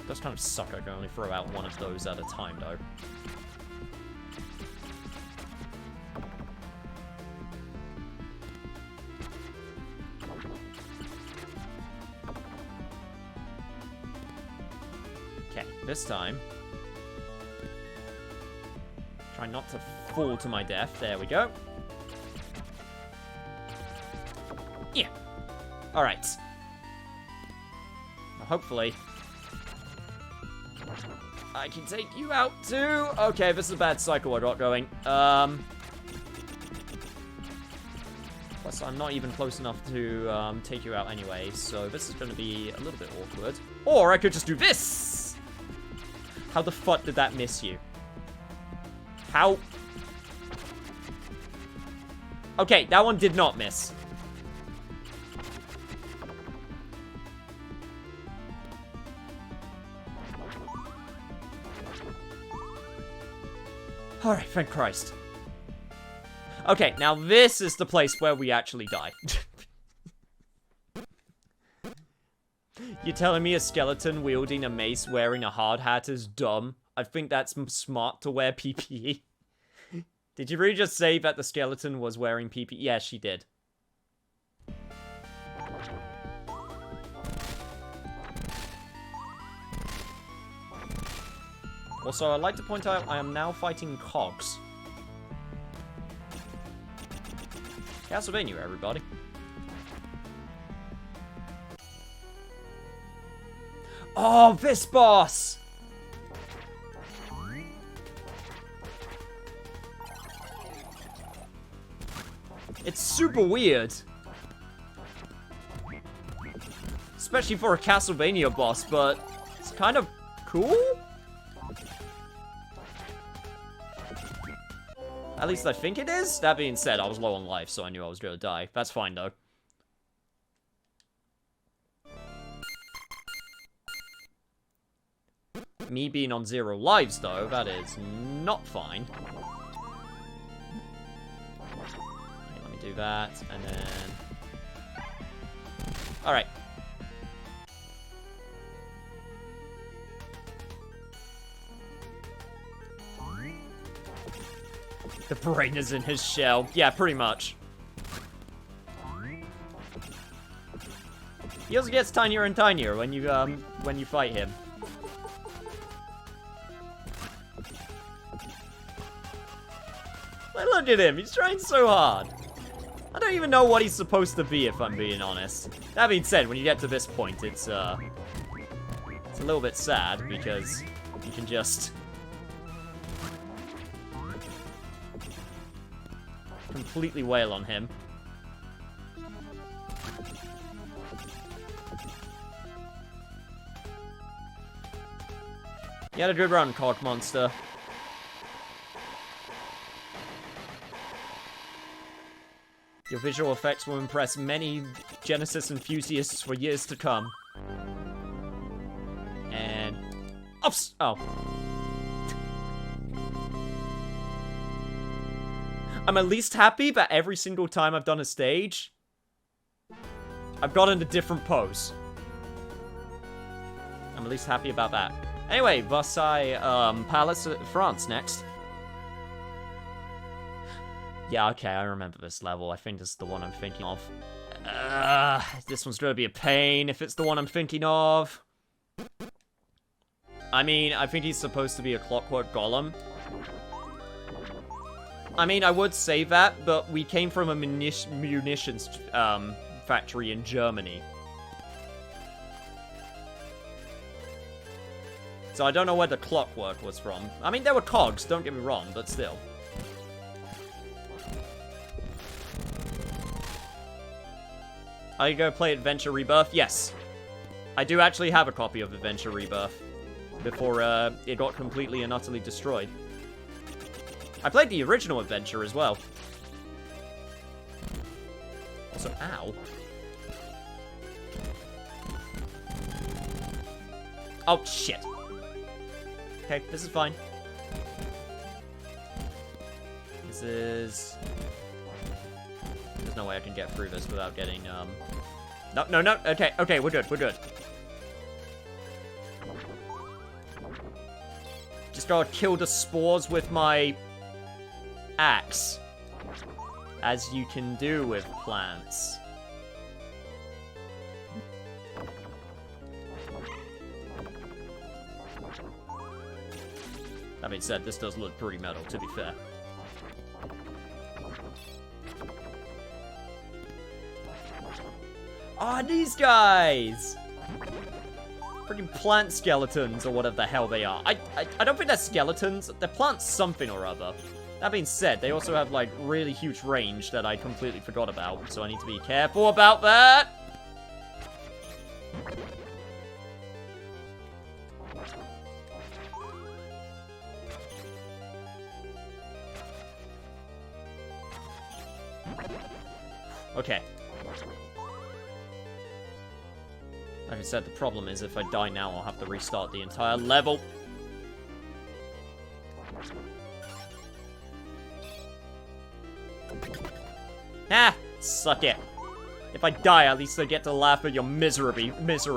A: Does kind of suck I can only throw out one of those at a time, though. Okay, this time. Try not to fall to my death. There we go. Yeah. Alright. Hopefully I can take you out too. Okay, this is a bad cycle I got going. Plus, I'm not even close enough to take you out anyway, so this is going to be a little bit awkward. Or I could just do this! How the fuck did that miss you? How? Okay, that one did not miss. Alright, thank Christ. Okay, now this is the place where we actually die. You're telling me a skeleton wielding a mace wearing a hard hat is dumb? I think that's smart to wear PPE. Did you really just say that the skeleton was wearing PPE? Yeah, she did. Also, I'd like to point out I am now fighting cogs. Castlevania, everybody. Oh, this boss! It's super weird. Especially for a Castlevania boss, but it's kind of cool? At least I think it is. That being said, I was low on life, so I knew I was gonna die. That's fine, though. Me being on 0 lives, though, that is not fine. Okay, let me do that, and then... Alright. The brain is in his shell. Yeah, pretty much. He also gets tinier and tinier when you fight him. Like, look at him. He's trying so hard. I don't even know what he's supposed to be, if I'm being honest. That being said, when you get to this point, it's a little bit sad because you can just completely wail on him. You had a good run, Cog Monster. Your visual effects will impress many Genesis enthusiasts for years to come. And... Oops! Oh. I'm at least happy that every single time I've done a stage, I've gotten a different pose. I'm at least happy about that. Anyway, Versailles Palace, France next. Yeah, okay, I remember this level. I think this is the one I'm thinking of. This one's gonna be a pain if it's the one I'm thinking of. I mean, I think he's supposed to be a Clockwork Golem. I mean, I would say that, but we came from a munitions factory in Germany. So I don't know where the clockwork was from. I mean, there were cogs, don't get me wrong, but still. Are you gonna play Adventure Rebirth? Yes. I do actually have a copy of Adventure Rebirth before it got completely and utterly destroyed. I played the original Adventure as well. Also, ow. Oh, shit. Okay, this is fine. This is... There's no way I can get through this without getting, No, no, no. Okay, okay, we're good, we're good. Just gotta kill the spores with my axe. As you can do with plants. That being said, this does look pretty metal, to be fair. Ah, these guys! Freaking plant skeletons, or whatever the hell they are. I don't think they're skeletons. They're plants something or other. That being said, they also have, like, really huge range that I completely forgot about, so I need to be careful about that! Okay. Like I said, the problem is if I die now, I'll have to restart the entire level. Ah! Suck it. If I die, at least I get to laugh at your misery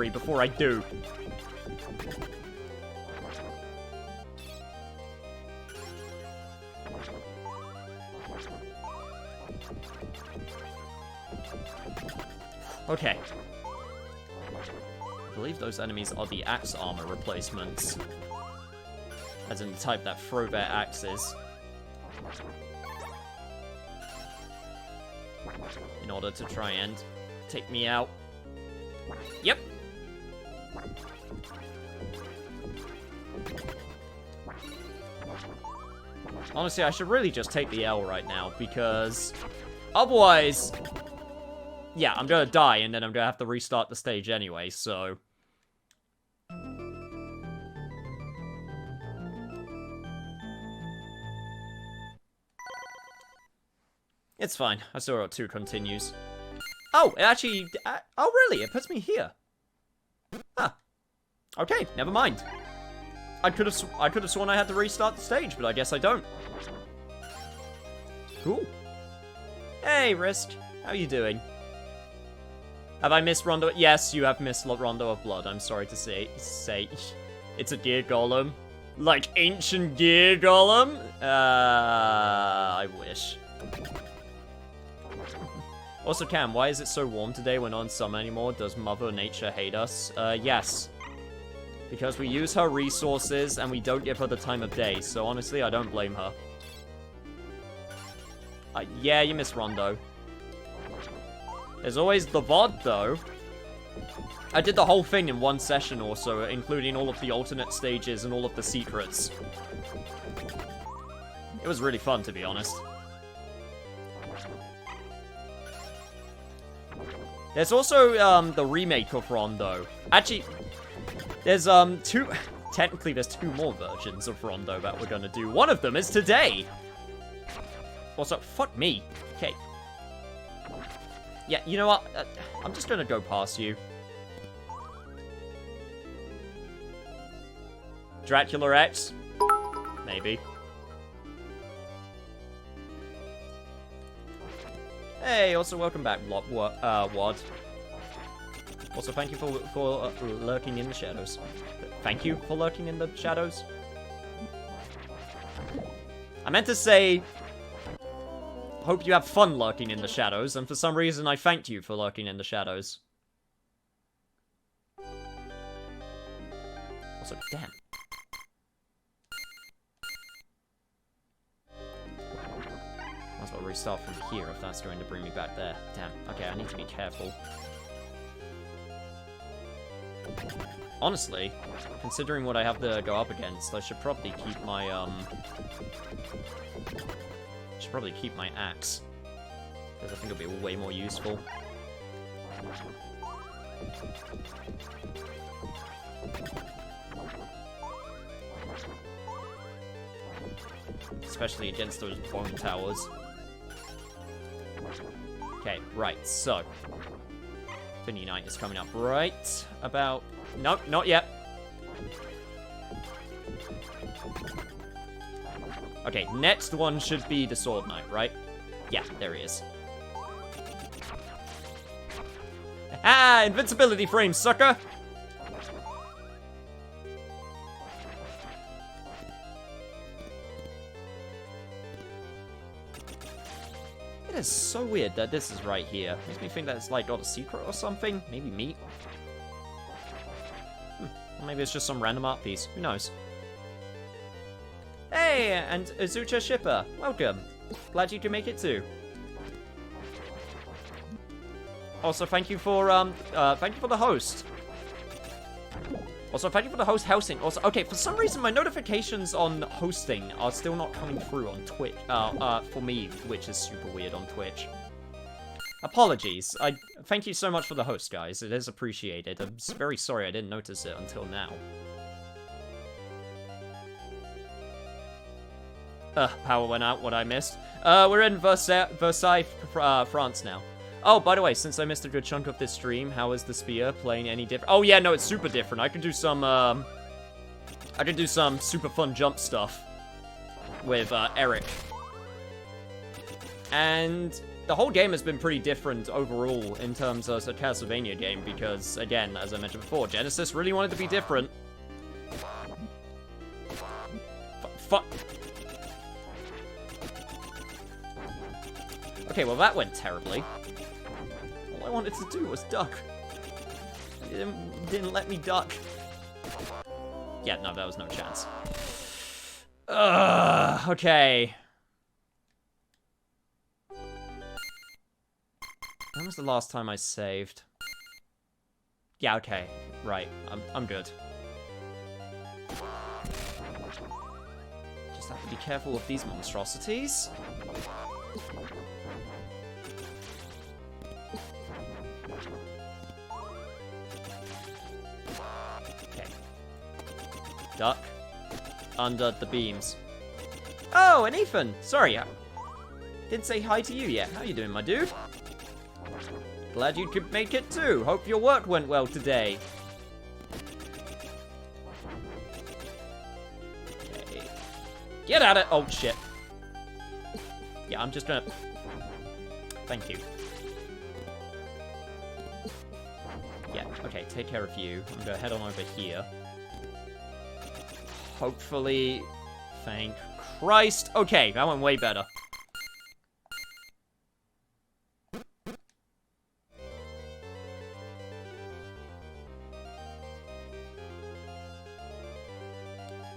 A: before I do. Okay. I believe those enemies are the axe armor replacements. As in the type that throw their axes. In order to try and take me out. Yep. Honestly, I should really just take the L right now, because otherwise, yeah, I'm gonna die, and then I'm gonna have to restart the stage anyway, so... It's fine. I still got 2 continues. Oh, it actually... oh, really? It puts me here. Huh. Okay, never mind. I could have sworn I had to restart the stage, but I guess I don't. Cool. Hey, Risk. How are you doing? Have I missed Rondo? Yes, you have missed Rondo of Blood. I'm sorry to say. It's a gear golem. Like ancient gear golem? I wish. Also, Cam, why is it so warm today? We're not in summer anymore. Does Mother Nature hate us? Yes. Because we use her resources and we don't give her the time of day. So honestly, I don't blame her. Yeah, you miss Rondo. There's always the VOD, though. I did the whole thing in one session also, including all of the alternate stages and all of the secrets. It was really fun, to be honest. There's also, the remake of Rondo. Actually, there's, technically there's 2 more versions of Rondo that we're gonna do. One of them is today! Also, fuck me. Okay. Yeah, you know what? I'm just gonna go past you. Dracula X? Maybe. Hey, also welcome back, Wad. Also, thank you for lurking in the shadows. Thank you for lurking in the shadows. I meant to say, hope you have fun lurking in the shadows, and for some reason I thanked you for lurking in the shadows. Also, damn. Might as well restart from here if that's going to bring me back there. Damn. Okay, I need to be careful. Honestly, considering what I have to go up against, I should probably keep my, probably keep my axe, because I think it'll be way more useful. Especially against those bone towers. Okay, right, so Infinity Night is coming up right about... Nope, not yet. Okay, next one should be the Sword Knight, right? Yeah, there he is. Ah, invincibility frame, sucker! It is so weird that this is right here. Makes me think that it's like got a secret or something. Maybe meat. Or maybe it's just some random art piece. Who knows? Hey, and Azucha Shipper, welcome. Glad you could make it too. Also, thank you for the host. Also, thank you for the host housing. Also, okay, for some reason, my notifications on hosting are still not coming through on Twitch, for me, which is super weird on Twitch. Apologies. Thank you so much for the host, guys. It is appreciated. I'm very sorry I didn't notice it until now. Power went out, what I missed. We're in Versailles, France now. Oh, by the way, since I missed a good chunk of this stream, how is the spear playing any different? Oh yeah, no, it's super different. I can do some super fun jump stuff with Eric. And the whole game has been pretty different overall in terms of a Castlevania game because, again, as I mentioned before, Genesis really wanted to be different. Fuck. Okay, well that went terribly. All I wanted to do was duck. It didn't let me duck. Yeah, no, that was no chance. Okay. When was the last time I saved? Yeah, okay. Right. I'm good. Just have to be careful of these monstrosities. Okay. Duck. Under the beams. Oh, and Ethan! Sorry, I didn't say hi to you yet. How you doing, my dude? Glad you could make it too. Hope your work went well today. Okay. Get at it! Oh, shit. Yeah, I'm just gonna... Thank you. Yeah, okay, take care of you. I'm gonna head on over here. Hopefully... Thank Christ. Okay, that went way better.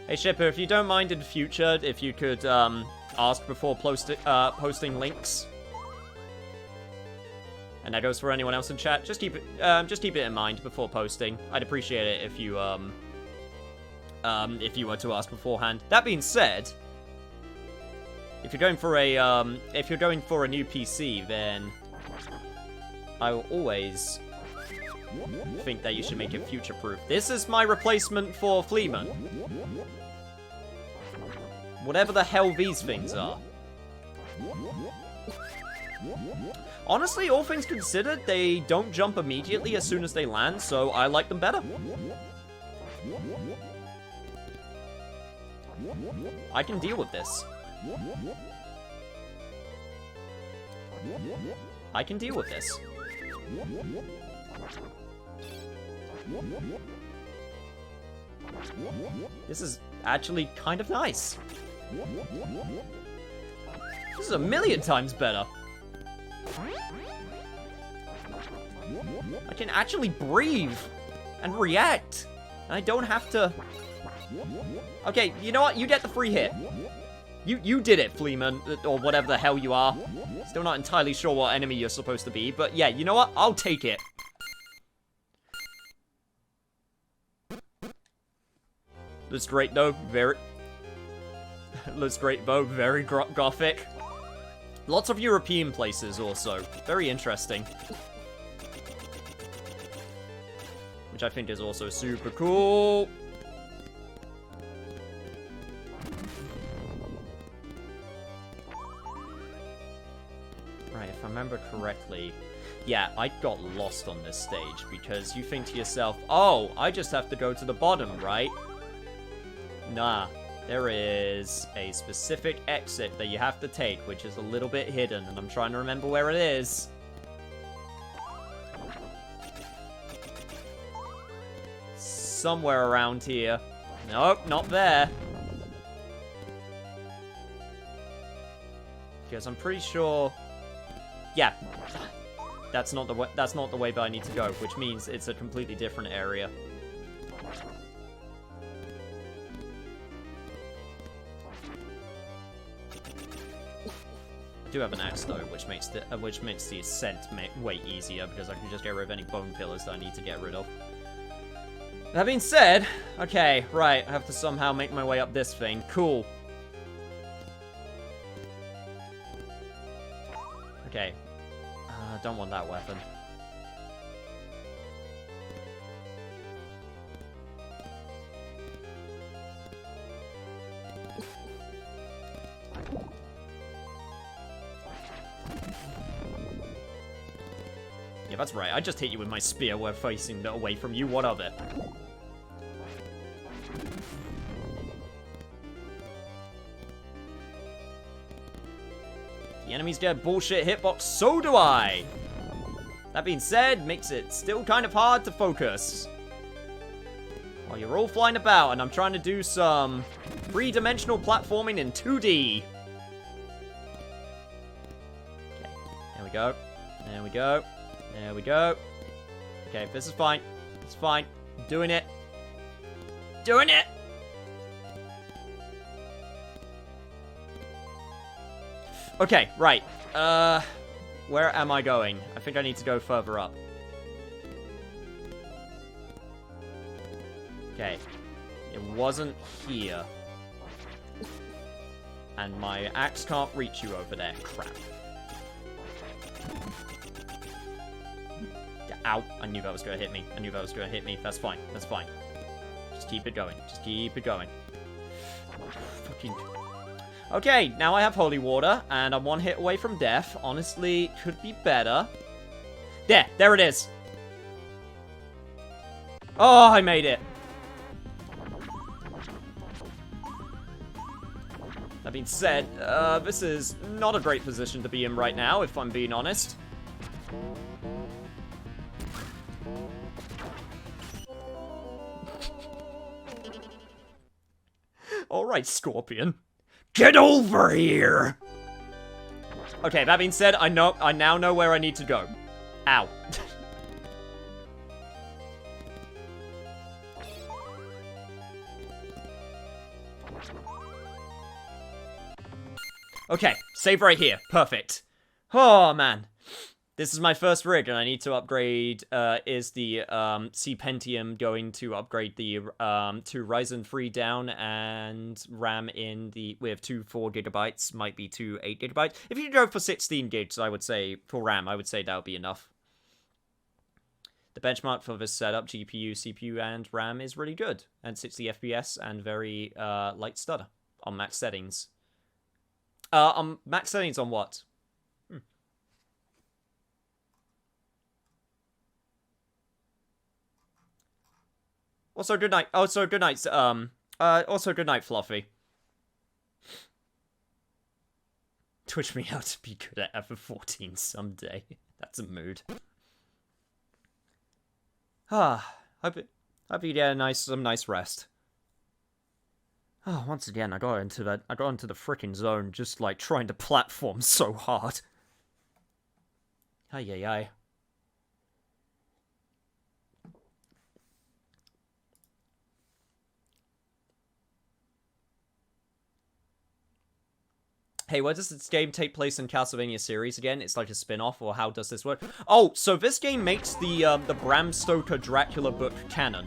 A: Hey Shipper, if you don't mind in the future, if you could ask before posting links, and that goes for anyone else in chat. Just keep it in mind before posting. I'd appreciate it if you were to ask beforehand. That being said, if you're going for a new PC, then I will always think that you should make it future-proof. This is my replacement for Fleeman. Whatever the hell these things are. Honestly, all things considered, they don't jump immediately as soon as they land, so I like them better. I can deal with this. I can deal with this. This is actually kind of nice. This is a million times better. I can actually breathe and react. And I don't have to... Okay, you know what? You get the free hit. You did it, Fleeman, or whatever the hell you are. Still not entirely sure what enemy you're supposed to be, but yeah, you know what? I'll take it. Looks great though, very... Looks great though, very gothic. Lots of European places also. Very interesting. Which I think is also super cool. Right, if I remember correctly. Yeah, I got lost on this stage because you think to yourself, oh, I just have to go to the bottom, right? Nah, there is a specific exit that you have to take, which is a little bit hidden, and I'm trying to remember where it is. Somewhere around here. Nope, not there. Because I'm pretty sure... Yeah. That's not the way that I need to go, which means it's a completely different area. I do have an axe though, which makes the ascent way easier because I can just get rid of any bone pillars that I need to get rid of. That being said, okay, right, I have to somehow make my way up this thing. Cool. Okay. I don't want that weapon. Yeah, that's right. I just hit you with my spear. We're facing away from you. What of it? The enemy's get bullshit hitbox, so do I! That being said, makes it still kind of hard to focus. While you're all flying about, and I'm trying to do some three-dimensional platforming in 2D. Okay, there we go. There we go. There we go. Okay, this is fine. It's fine. I'm doing it. Doing it! Okay, right. Where am I going? I think I need to go further up. Okay. It wasn't here. And my axe can't reach you over there. Crap. Ow. I knew that was going to hit me. I knew that was going to hit me. That's fine. That's fine. Just keep it going. Just keep it going. Fucking... Okay, now I have holy water, and I'm one hit away from death. Honestly, could be better. There it is. Oh, I made it. That being said, this is not a great position to be in right now, if I'm being honest. Alright, Scorpion. Get over here! Okay, that being said, I now know where I need to go. Ow. Okay, save right here. Perfect. Oh, man. This is my first rig, and I need to upgrade, is the, C Pentium going to upgrade the, to Ryzen 3 down and RAM in the, with 2 4GB, might be 2 8GB. If you go for 16 gigs, I would say, for RAM, I would say that would be enough. The benchmark for this setup, GPU, CPU, and RAM is really good, and 60 FPS and very, light stutter on max settings. On max settings on what? Also, good night. Also, good night. Also, good night, Fluffy. Twitch me out to be good at F14 someday. That's a mood. Hope you get some nice rest. Oh, once again, I got into the freaking zone, just like trying to platform so hard. Ay ay ay. Hey, where does this game take place in Castlevania series again? It's like a spin-off, or how does this work? Oh, so this game makes the Bram Stoker Dracula book canon.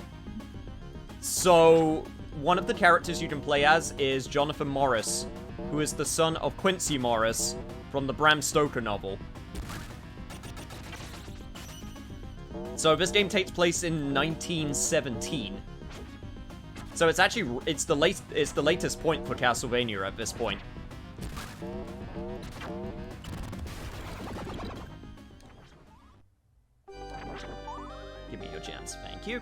A: So, one of the characters you can play as is Jonathan Morris, who is the son of Quincy Morris from the Bram Stoker novel. So this game takes place in 1917. So it's actually, it's the latest point for Castlevania at this point. Give me your gems, thank you.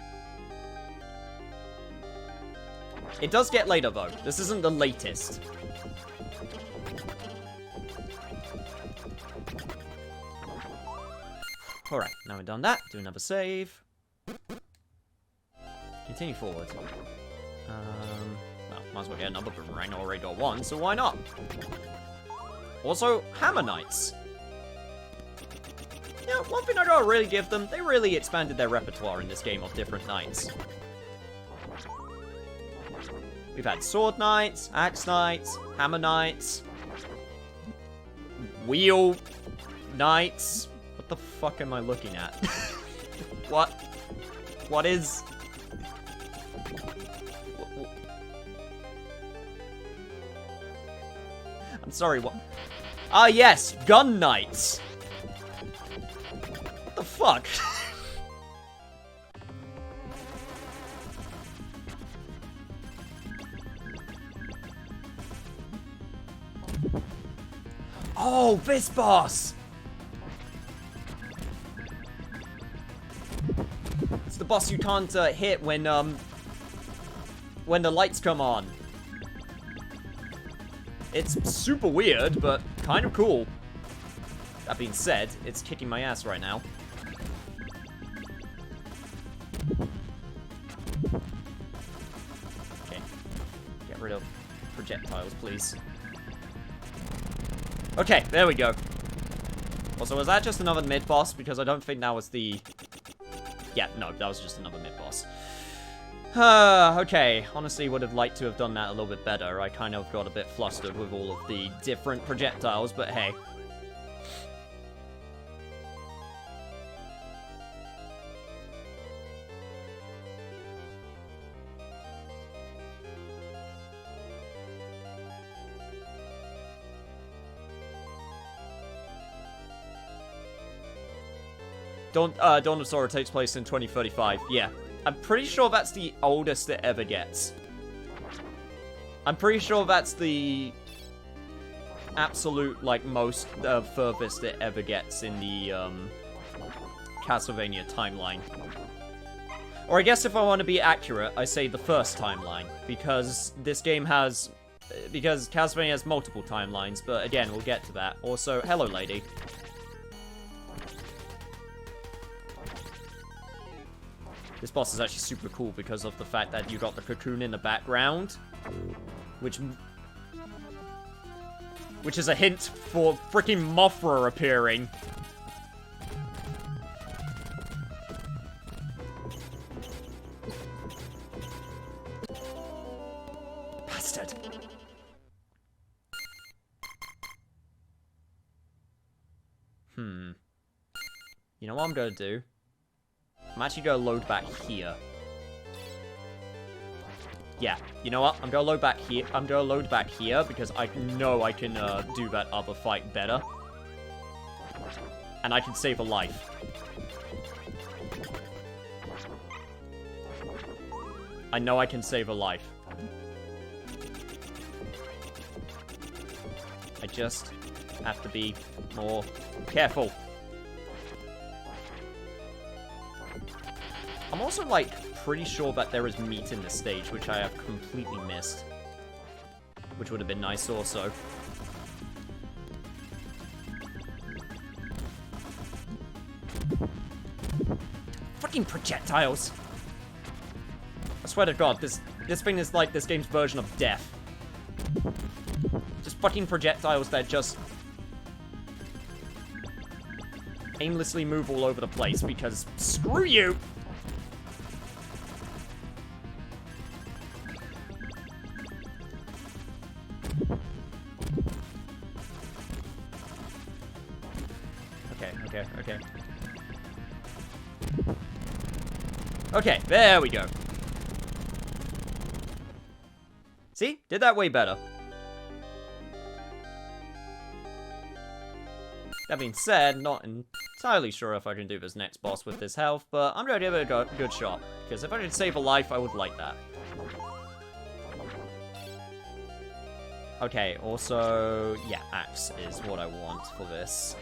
A: It does get later, though. This isn't the latest. Alright, now we've done that. Do another save. Continue forward. Well, might as well get another boomerang. I already got one, so why not? Also, Hammer Knights. You know, one thing I gotta really give them, they really expanded their repertoire in this game of different knights. We've had Sword Knights, Axe Knights, Hammer Knights, Wheel Knights. What the fuck am I looking at? What? What is... I'm sorry, what? Ah, yes! Gun Knights! What the fuck? Oh, this boss! It's the boss you can't hit when the lights come on. It's super weird, but kind of cool. That being said, it's kicking my ass right now. Okay. Get rid of projectiles, please. Okay, there we go. Also, was that just another mid-boss? Because I don't think that was the... Yeah, no, that was just another mid-boss. Okay, honestly would have liked to have done that a little bit better. I kind of got a bit flustered with all of the different projectiles, but hey. Dawn of Sorrow takes place in 2035. Yeah. I'm pretty sure that's the oldest it ever gets. I'm pretty sure that's the absolute, like, most furthest it ever gets in the Castlevania timeline. Or I guess if I want to be accurate, I say the first timeline. Because this game has... Because Castlevania has multiple timelines, but again, we'll get to that. Also, hello, lady. This boss is actually super cool because of the fact that you got the cocoon in the background. Which is a hint for freaking Mothra appearing. Bastard. You know what I'm gonna do? I'm actually going to load back here. Yeah, you know what? I'm going to load back here. I'm going to load back here because I know I can do that other fight better. And I can save a life. I know I can save a life. I just have to be more careful. I'm also, like, pretty sure that there is meat in this stage, which I have completely missed. Which would have been nice also. Fucking projectiles! I swear to God, this thing is like this game's version of death. Just fucking projectiles that just... aimlessly move all over the place, because screw you! Okay. Okay, there we go. See? Did that way better. That being said, not entirely sure if I can do this next boss with this health, but I'm gonna give it a good shot. Because if I could save a life, I would like that. Okay, also, yeah, axe is what I want for this.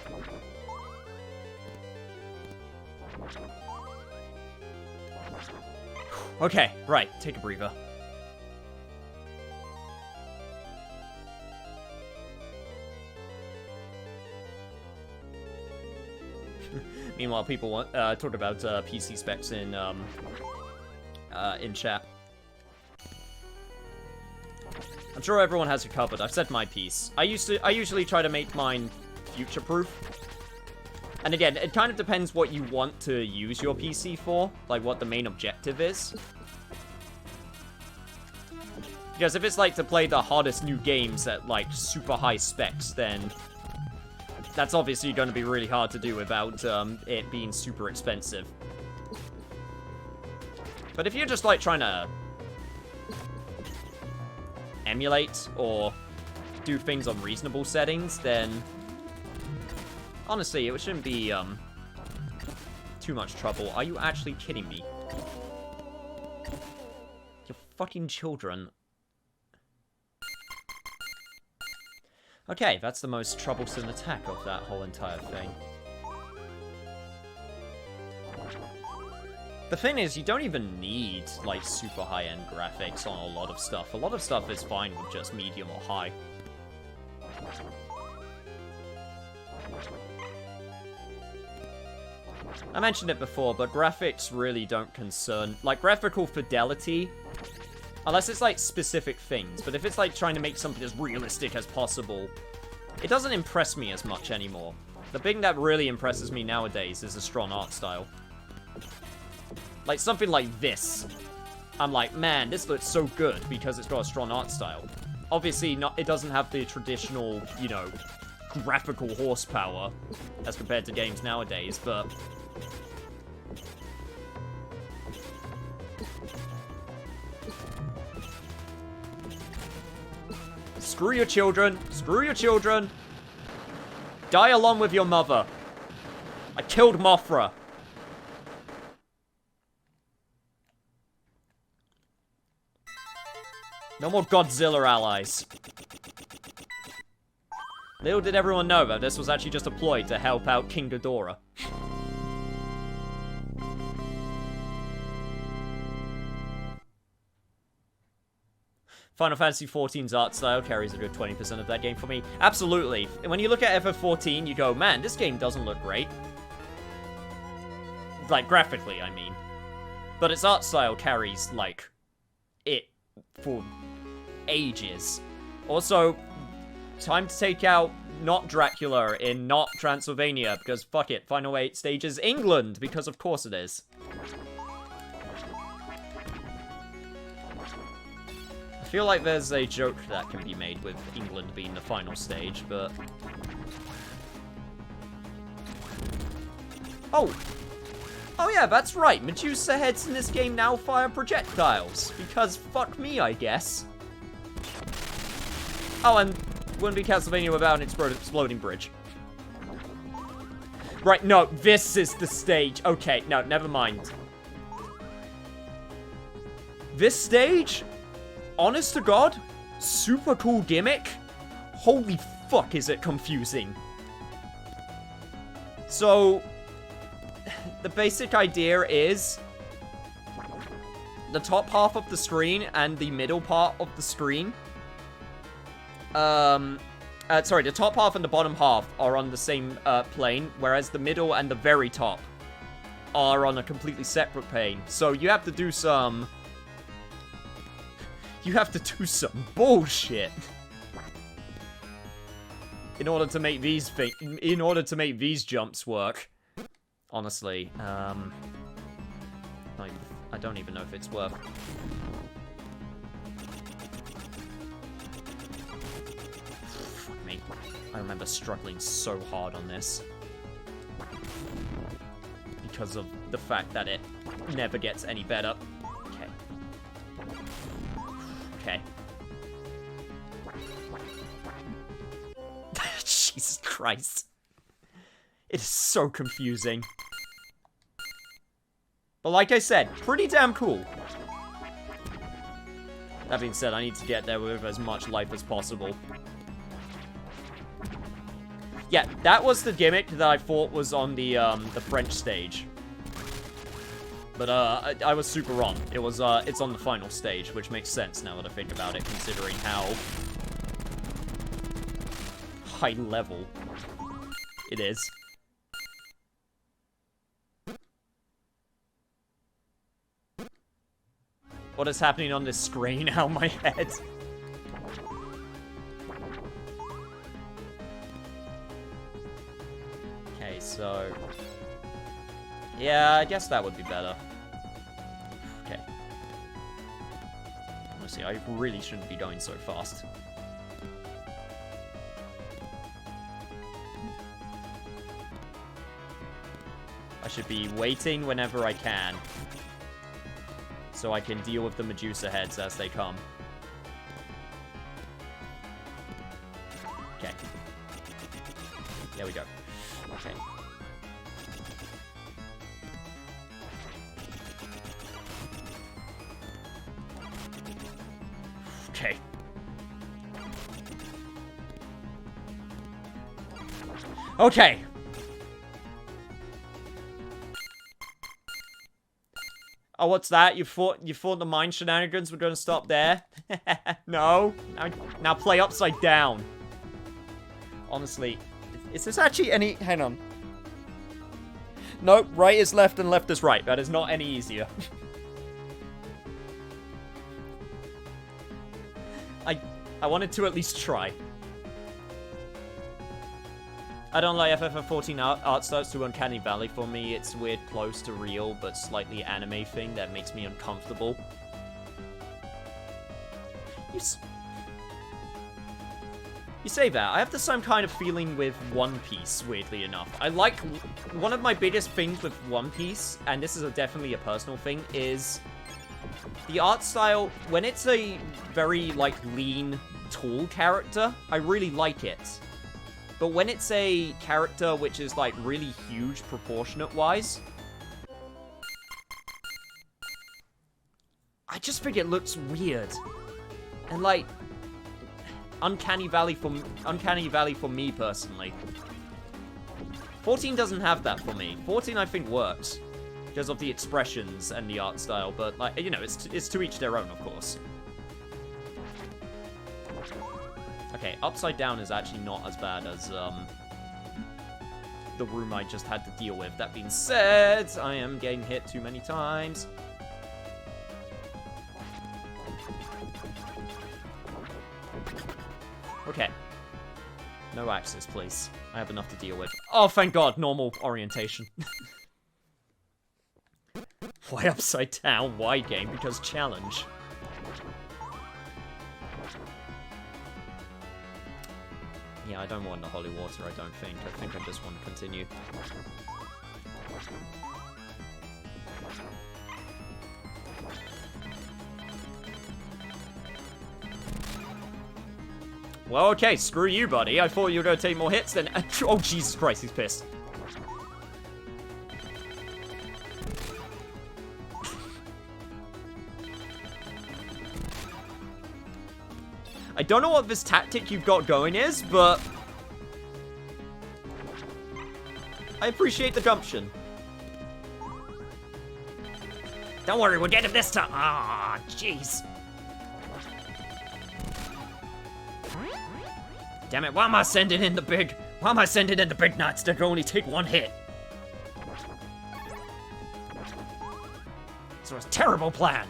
A: Okay, right. Take a breather. Meanwhile, people talk about PC specs in chat. I'm sure everyone has it covered. I've said my piece. I usually try to make mine future-proof. And again, it kind of depends what you want to use your PC for, like what the main objective is. Because if it's like to play the hardest new games at like super high specs, then that's obviously going to be really hard to do without it being super expensive. But if you're just like trying to emulate or do things on reasonable settings, then honestly, it shouldn't be too much trouble. Are you actually kidding me? You're fucking children. Okay, that's the most troublesome attack of that whole entire thing. The thing is, you don't even need, like, super high-end graphics on a lot of stuff. A lot of stuff is fine with just medium or high. I mentioned it before, but graphics really don't concern... Like, graphical fidelity, unless it's, like, specific things. But if it's, like, trying to make something as realistic as possible, it doesn't impress me as much anymore. The thing that really impresses me nowadays is a strong art style. Like, something like this. I'm like, man, this looks so good because it's got a strong art style. Obviously, it doesn't have the traditional, you know, graphical horsepower as compared to games nowadays, but... Screw your children. Screw your children. Die along with your mother. I killed Mothra. No more Godzilla allies. Little did everyone know that this was actually just a ploy to help out King Ghidorah. Final Fantasy XIV's art style carries a good 20% of that game for me. Absolutely. When you look at FF14, you go, man, this game doesn't look great. Like, graphically, I mean. But its art style carries, like, it for ages. Also, time to take out not Dracula in not Transylvania, because fuck it, Final 8 stage is England, because of course it is. I feel like there's a joke that can be made with England being the final stage, but... Oh! Oh yeah, that's right, Medusa heads in this game now fire projectiles, because fuck me, I guess. Oh, and wouldn't be Castlevania without an exploding bridge. Right, no, this is the stage. Okay, no, never mind. This stage? Honest to God? Super cool gimmick? Holy fuck, is it confusing. So, the basic idea is the top half of the screen and the middle part of the screen. Sorry, the top half and the bottom half are on the same plane, whereas the middle and the very top are on a completely separate plane. So you have to do some... You have to do some bullshit in order to make these jumps work. Honestly, I don't even know if it's worth. Fuck me. I remember struggling so hard on this because of the fact that it never gets any better. Okay. Jesus Christ. It is so confusing. But like I said, pretty damn cool. That being said, I need to get there with as much life as possible. Yeah, that was the gimmick that I thought was on the French stage. But, I was super wrong. It was, it's on the final stage, which makes sense now that I think about it, considering how high level it is. What is happening on this screen? Out my head. Okay, so... yeah, I guess that would be better. Okay. Honestly, I really shouldn't be going so fast. I should be waiting whenever I can, so I can deal with the Medusa heads as they come. Okay. There we go. Okay. Okay. Okay. Oh, what's that? You thought the mine shenanigans were gonna stop there? No. Now play upside down. Honestly, is this actually any... hang on. Nope, right is left and left is right. That is not any easier. I wanted to at least try. I don't like FF14 art style. It's too uncanny valley for me. It's weird, close to real, but slightly anime thing that makes me uncomfortable. You say that. I have the same kind of feeling with One Piece, weirdly enough. I like... one of my biggest things with One Piece, and this is definitely a personal thing, is... the art style, when it's a very, like, lean, tall character, I really like it. But when it's a character which is, like, really huge proportionate-wise, I just think it looks weird. And, like, Uncanny Valley for me, personally. 14 doesn't have that for me. 14, I think, works. Because of the expressions and the art style, but, like, you know, it's to each their own, of course. Okay, upside down is actually not as bad as, the room I just had to deal with. That being said, I am getting hit too many times. Okay. No axes, please. I have enough to deal with. Oh, thank God, normal orientation. Why upside down? Why game? Because challenge. Yeah, I don't want the holy water, I don't think. I think I just want to continue. Well, okay, screw you, buddy. I thought you were going to take more hits than... oh, Jesus Christ, he's pissed. I don't know what this tactic you've got going is, but... I appreciate the gumption. Don't worry, we'll get him this time. Ah, jeez. Damn it, why am I sending in the big nuts that can only take one hit? So it's a terrible plan.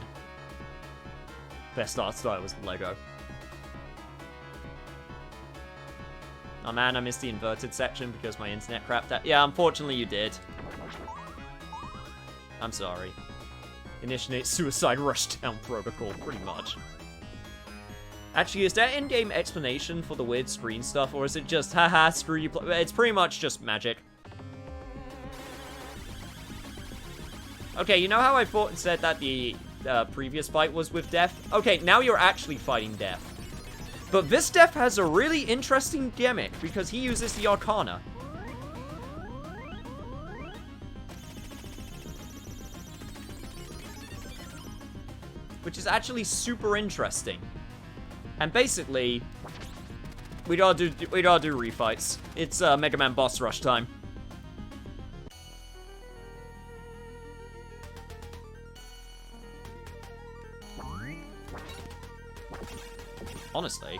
A: Best art style was Lego. Oh man, I missed the inverted section because my internet crapped out. Yeah, unfortunately you did. I'm sorry. Initiate suicide rushdown protocol, pretty much. Actually, is there in-game explanation for the weird screen stuff, or is it just, haha, screw you, it's pretty much just magic. Okay, you know how I thought and said that the previous fight was with Death? Okay, now you're actually fighting Death. But this Death has a really interesting gimmick, because he uses the Arcana. Which is actually super interesting. And basically, we gotta do refights. It's Mega Man boss rush time. Honestly.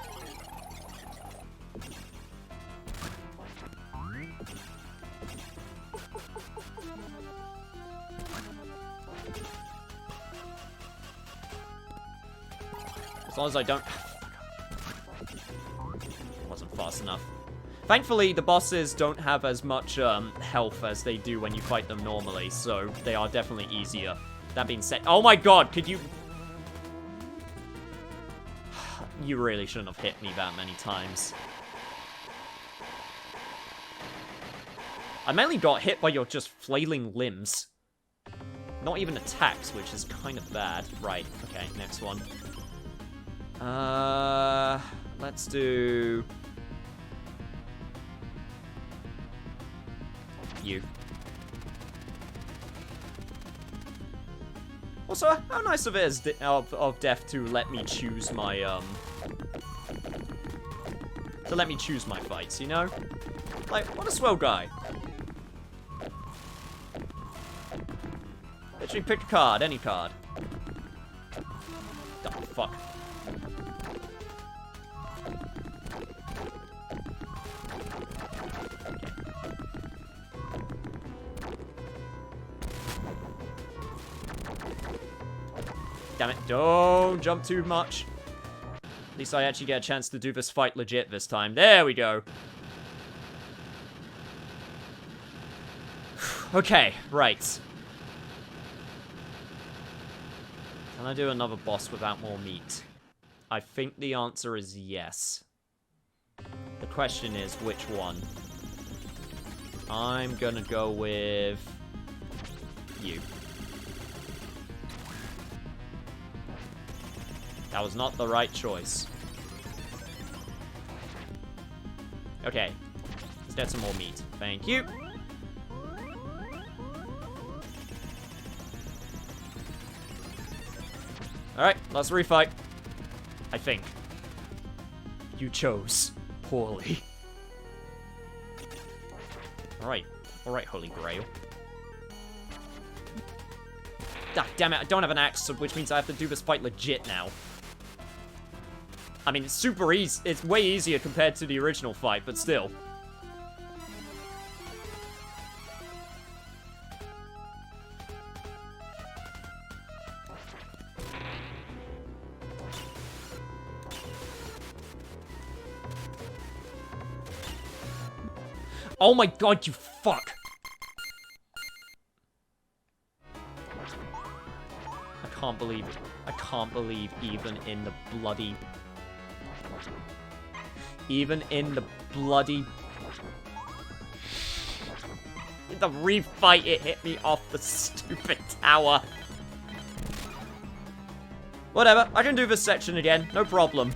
A: As long as I don't... It wasn't fast enough. Thankfully, the bosses don't have as much health as they do when you fight them normally, so they are definitely easier. That being said... Oh my god, could you... You really shouldn't have hit me that many times. I mainly got hit by your just flailing limbs. Not even attacks, which is kind of bad. Right, okay, next one. Let's do... You. Also, how nice of it is of Death to let me choose my, to let me choose my fights, you know? Like, what a swell guy. Literally pick a card, any card. Oh, fuck. Damn it, don't jump too much. At least I actually get a chance to do this fight legit this time. There we go. Okay, right. Can I do another boss without more meat? I think the answer is yes. The question is, which one? I'm gonna go with... you. That was not the right choice. Okay. Let's get some more meat. Thank you. Alright, let's refight. I think. You chose poorly. Alright. Alright, Holy Grail. Ah, damn it, I don't have an axe, which means I have to do this fight legit now. I mean, it's super easy. It's way easier compared to the original fight, but still. Oh my god, you fuck! I can't believe it. I can't believe even in the bloody... Even in the bloody... In the refight, it hit me off the stupid tower. Whatever, I can do this section again, no problem.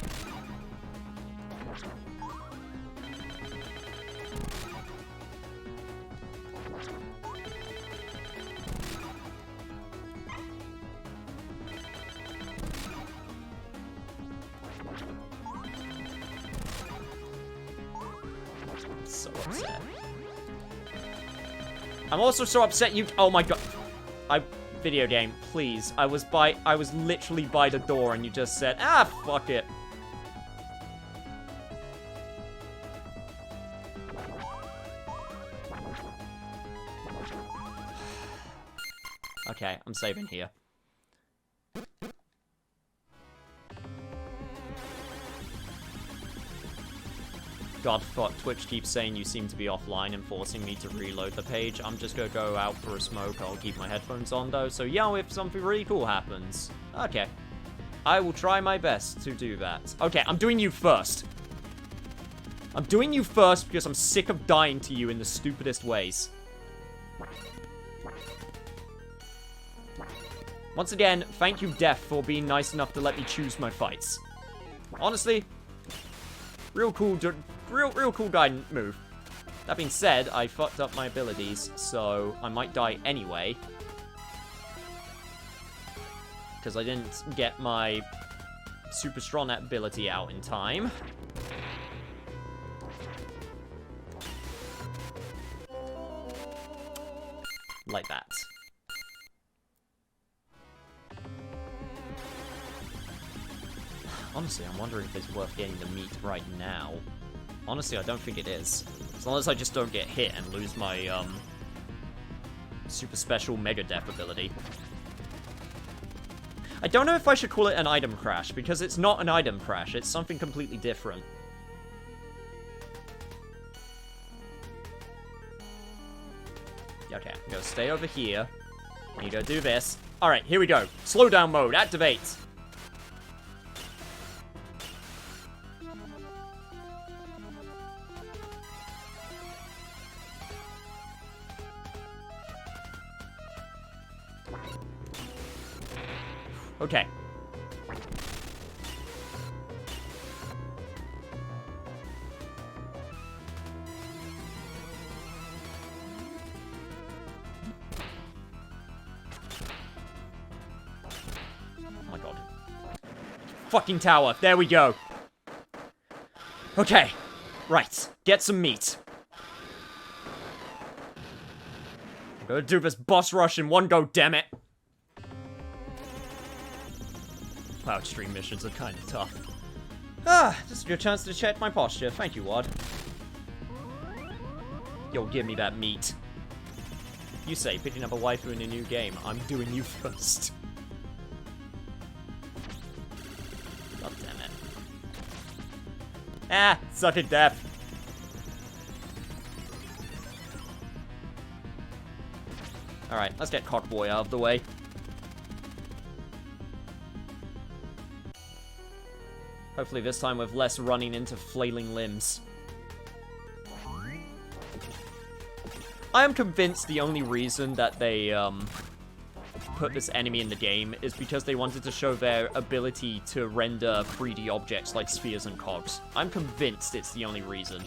A: I'm also so upset you... Oh my god. Video game, please. I was literally by the door and you just said, ah, fuck it. Okay, I'm saving here. God, fuck, Twitch keeps saying you seem to be offline and forcing me to reload the page. I'm just gonna go out for a smoke. I'll keep my headphones on, though. So, yeah, if something really cool happens. Okay. I will try my best to do that. Okay, I'm doing you first. I'm doing you first because I'm sick of dying to you in the stupidest ways. Once again, thank you, Death, for being nice enough to let me choose my fights. Honestly, real cool guy move. That being said, I fucked up my abilities, so I might die anyway. Because I didn't get my super strong ability out in time. Like that. Honestly, I'm wondering if it's worth getting the meat right now. Honestly, I don't think it is. As long as I just don't get hit and lose my, super special Mega Death ability. I don't know if I should call it an item crash, because it's not an item crash, it's something completely different. Okay, I'm gonna stay over here. And you go do this. Alright, here we go. Slowdown mode, activate. Okay. Oh my god. Fucking tower. There we go. Okay. Right. Get some meat. I'm gonna do this boss rush in one go, damn it. Wow, extreme missions are kind of tough. Ah, this is a good chance to check my posture. Thank you, Wad. Yo, give me that meat. You say, picking up a waifu in a new game. I'm doing you first. God damn it. Ah, suck at death. Alright, let's get Cockboy out of the way. Hopefully this time with less running into flailing limbs. I am convinced the only reason that they, put this enemy in the game is because they wanted to show their ability to render 3D objects like spheres and cogs. I'm convinced it's the only reason.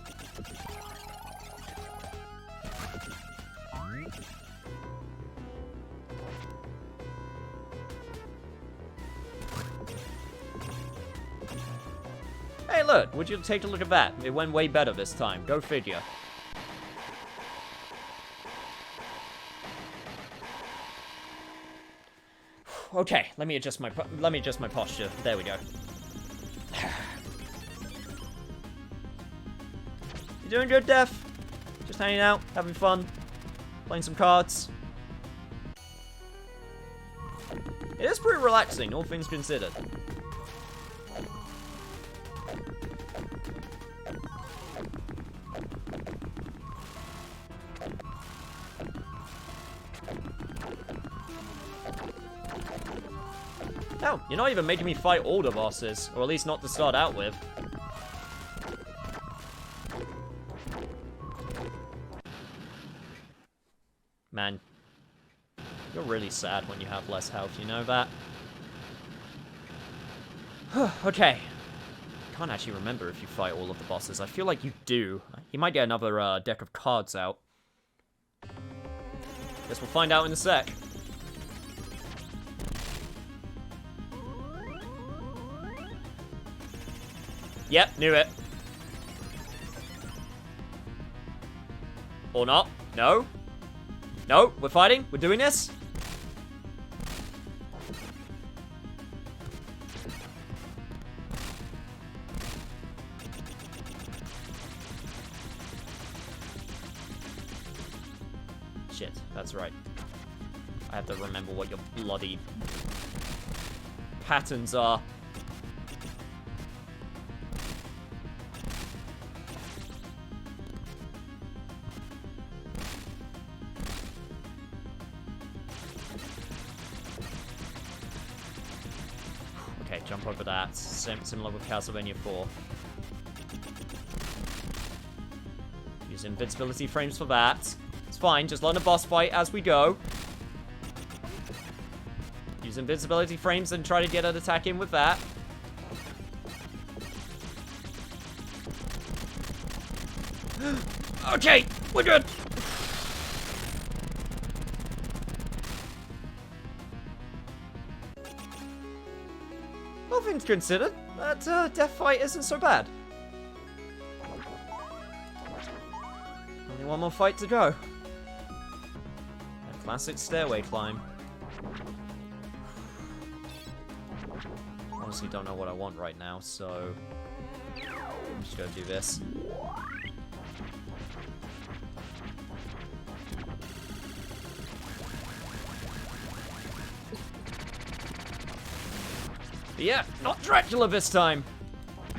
A: Hey, look, would you take a look at that? It went way better this time. Go figure. Okay, let me adjust my posture. There we go. You doing good, Def? Just hanging out, having fun, playing some cards. It is pretty relaxing, all things considered. No, you're not even making me fight all the bosses, or at least not to start out with. Man, you're really sad when you have less health, you know that? Okay. Can't actually remember if you fight all of the bosses. I feel like you do. You might get another deck of cards out. Guess we'll find out in a sec. Yep, knew it. Or not. No. No, we're fighting. We're doing this. Shit, that's right. I have to remember what your bloody patterns are. Okay, jump over that. Similar with Castlevania 4. Use invincibility frames for that. It's fine, just learn a boss fight as we go. Use invincibility frames and try to get an attack in with that. Okay, we're good. All things considered, that death fight isn't so bad. Only one more fight to go. A classic stairway climb. Honestly don't know what I want right now, so I'm just gonna do this. But yeah, not Dracula this time.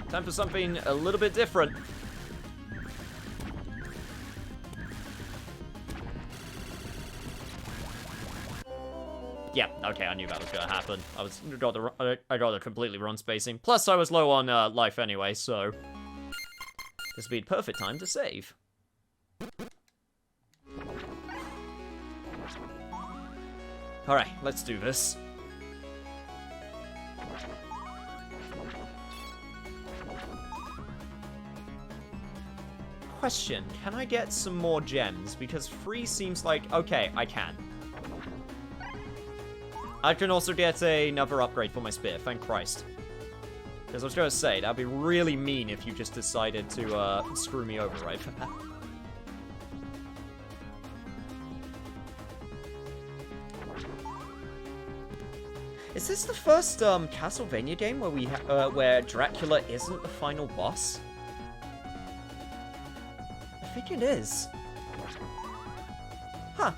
A: Time for something a little bit different. Yeah, okay, I knew that was gonna happen. I got the completely wrong spacing. Plus, I was low on life anyway, so this would be the perfect time to save. Alright, let's do this. Question, can I get some more gems? Because 3 seems like... Okay, I can. I can also get another upgrade for my spear, thank Christ. Because I was going to say, that'd be really mean if you just decided to screw me over right for that. Is this the first Castlevania game where where Dracula isn't the final boss? I think it is. Huh.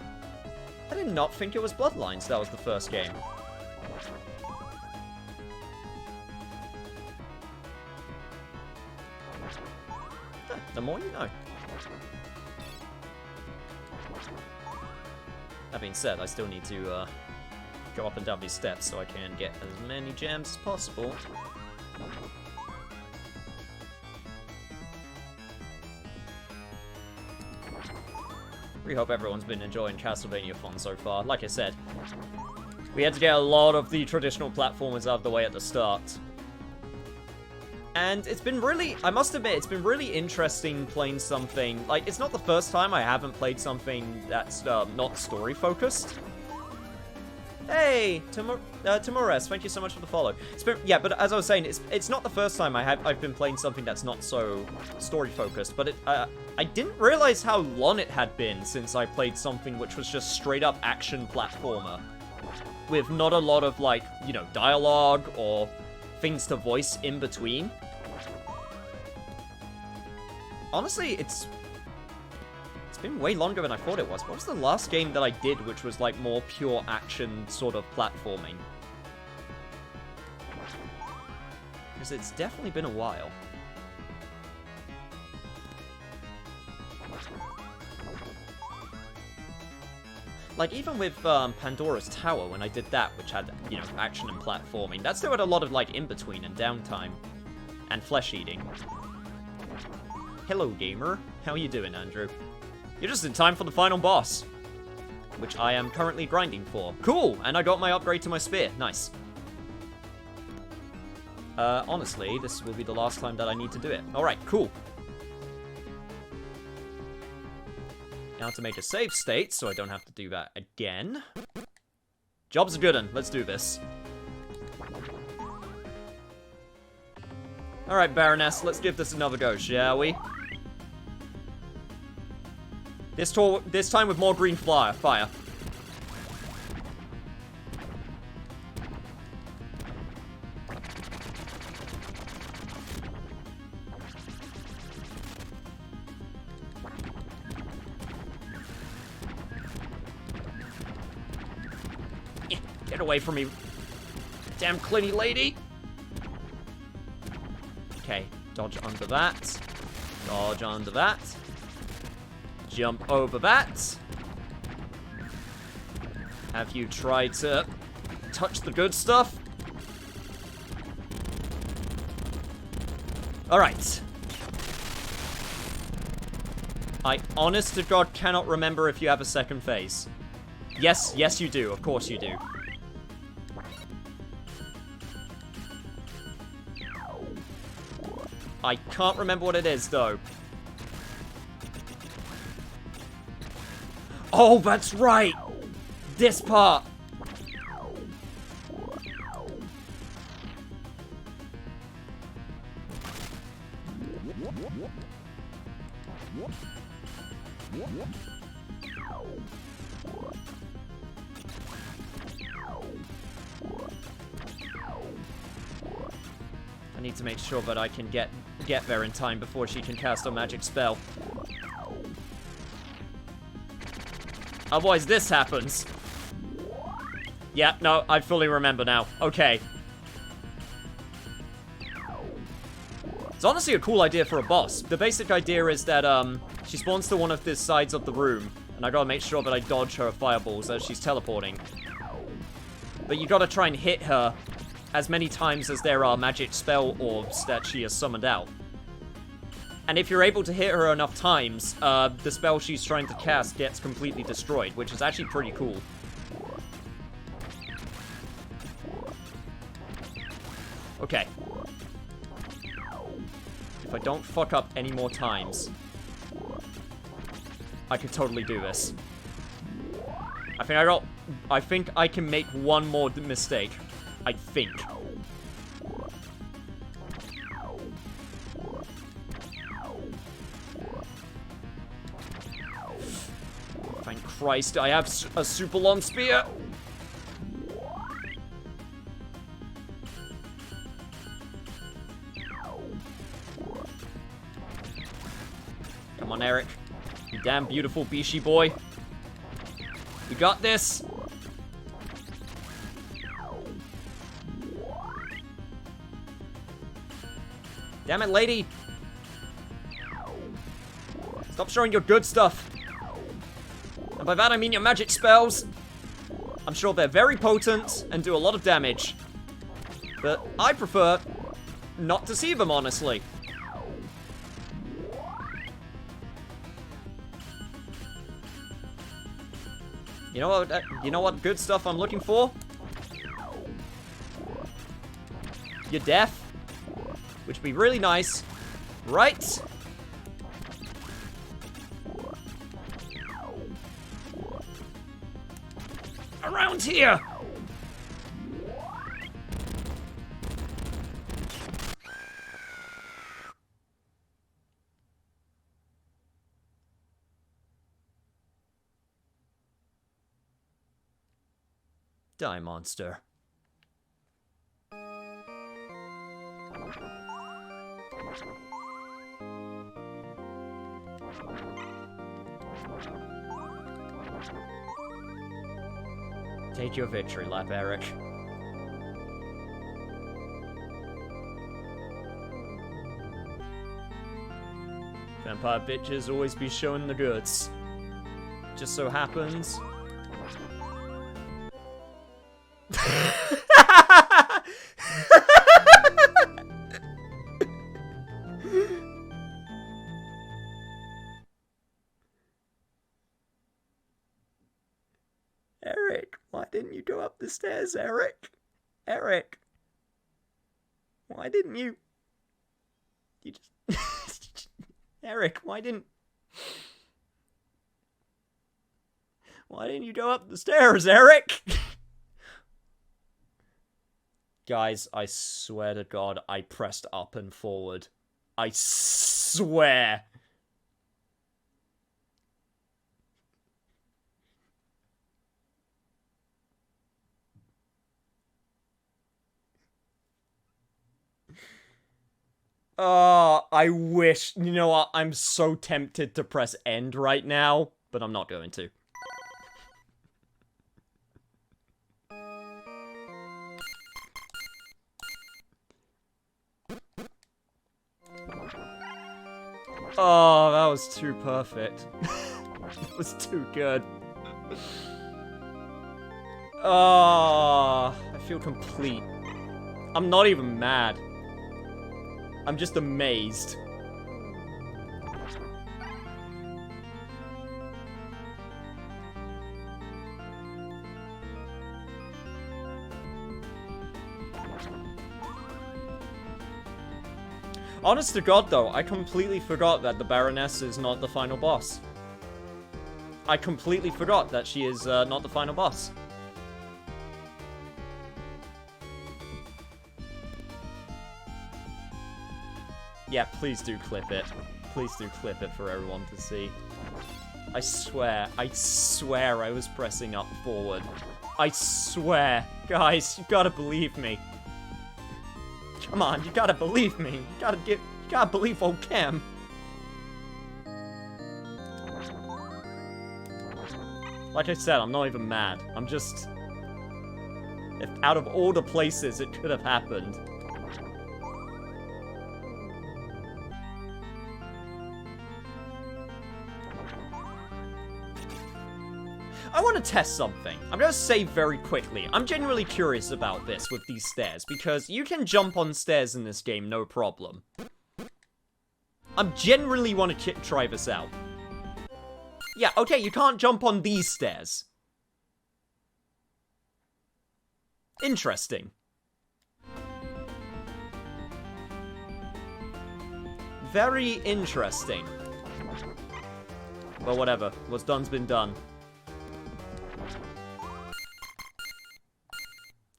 A: I did not think it was Bloodlines that was the first game. Huh, the more you know. That being said, I still need to go up and down these steps so I can get as many gems as possible. We hope everyone's been enjoying Castlevania fun so far. Like I said, we had to get a lot of the traditional platformers out of the way at the start. And it's been really, I must admit, it's been really interesting playing something, like, it's not the first time I haven't played something that's not story-focused. Hey, Timores, thank you so much for the follow. It's been, yeah, but as I was saying, it's not the first time I've been playing something that's not so story-focused, but I didn't realize how long it had been since I played something which was just straight-up action platformer. With not a lot of, like, you know, dialogue or things to voice in between. Honestly, it's been way longer than I thought it was. What was the last game that I did which was, like, more pure action sort of platforming? Because it's definitely been a while. Like, even with Pandora's Tower, when I did that, which had, you know, action and platforming, that still had a lot of, like, in-between and downtime. And flesh-eating. Hello, gamer. How are you doing, Andrew? You're just in time for the final boss. Which I am currently grinding for. Cool! And I got my upgrade to my spear. Nice. Honestly, this will be the last time that I need to do it. Alright, cool. Now to make a save state, so I don't have to do that again. Job's a good one. Let's do this. Alright, Baroness, let's give this another go, shall we? This time with more green fire. Get away from me, damn Clinty lady. Okay, dodge under that. Dodge under that. Jump over that. Have you tried to touch the good stuff? Alright. I honest to God cannot remember if you have a second phase. Yes, yes you do. Of course you do. I can't remember what it is, though. Oh, that's right! This part! need to make sure that I can get there in time before she can cast a magic spell. Otherwise, this happens. Yeah, no, I fully remember now. Okay. It's honestly a cool idea for a boss. The basic idea is that, she spawns to one of the sides of the room, and I gotta make sure that I dodge her fireballs as she's teleporting. But you gotta try and hit her as many times as there are magic spell orbs that she has summoned out. And if you're able to hit her enough times, the spell she's trying to cast gets completely destroyed, which is actually pretty cool. Okay. If I don't fuck up any more times, I could totally do this. I think I can make one more mistake. I think. Thank Christ, I have a super long spear. Come on, Eric. You damn beautiful Bishi boy. We got this. Damn it, lady. Stop showing your good stuff. And by that I mean your magic spells. I'm sure they're very potent and do a lot of damage. But I prefer not to see them, honestly. You know what good stuff I'm looking for? Your death. Which would be really nice. Right? Around here! Die, monster. Take your victory lap, Eric. Vampire bitches always be showing the goods. Just so happens... Eric, why didn't you go up the stairs, Eric? Eric, why didn't you? You just... Eric, why didn't you go up the stairs, Eric? Guys, I swear to God, I pressed up and forward. I swear. Oh, I wish. You know what? I'm so tempted to press end right now, but I'm not going to. Oh, that was too perfect. It was too good. Oh, I feel complete. I'm not even mad. I'm just amazed. Honest to God, though, I completely forgot that the Baroness is not the final boss. I completely forgot that she is not the final boss. Yeah, please do clip it. Please do clip it for everyone to see. I swear I was pressing up forward. I swear. Guys, you gotta believe me. Come on, you gotta believe me. You gotta believe old Cam. Like I said, I'm not even mad. I'm just... If out of all the places it could have happened. I want to test something. I'm going to say very quickly. I'm genuinely curious about this with these stairs, because you can jump on stairs in this game, no problem. I genuinely want to try this out. Yeah, okay, you can't jump on these stairs. Interesting. Very interesting. Well, whatever. What's done's been done.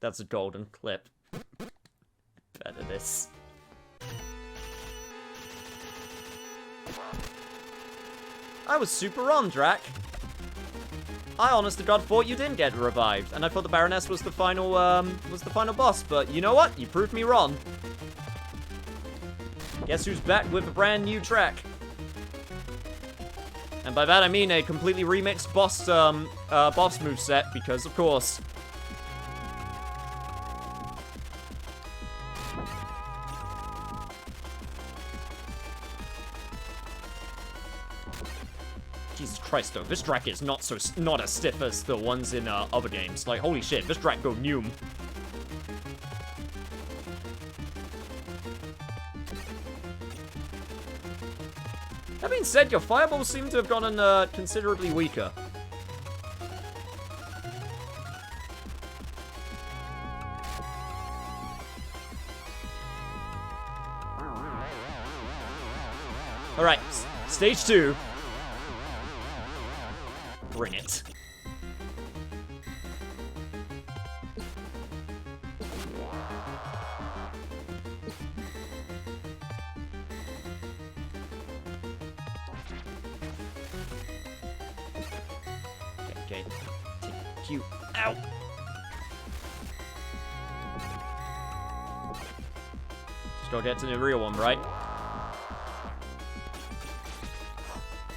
A: That's a golden clip. Better this. I was super on, Drac. I honest to God thought you didn't get revived, and I thought the Baroness was the final boss, but you know what? You proved me wrong. Guess who's back with a brand new track? And by that I mean a completely remixed boss moveset, because of course. Jesus Christ, though, this Drac is not as stiff as the ones in other games. Like, holy shit, this Drac go Noom. That being said, your fireballs seem to have gotten considerably weaker. Alright, stage 2. Bring it. Okay. Take you out. Just go get to the real one, right?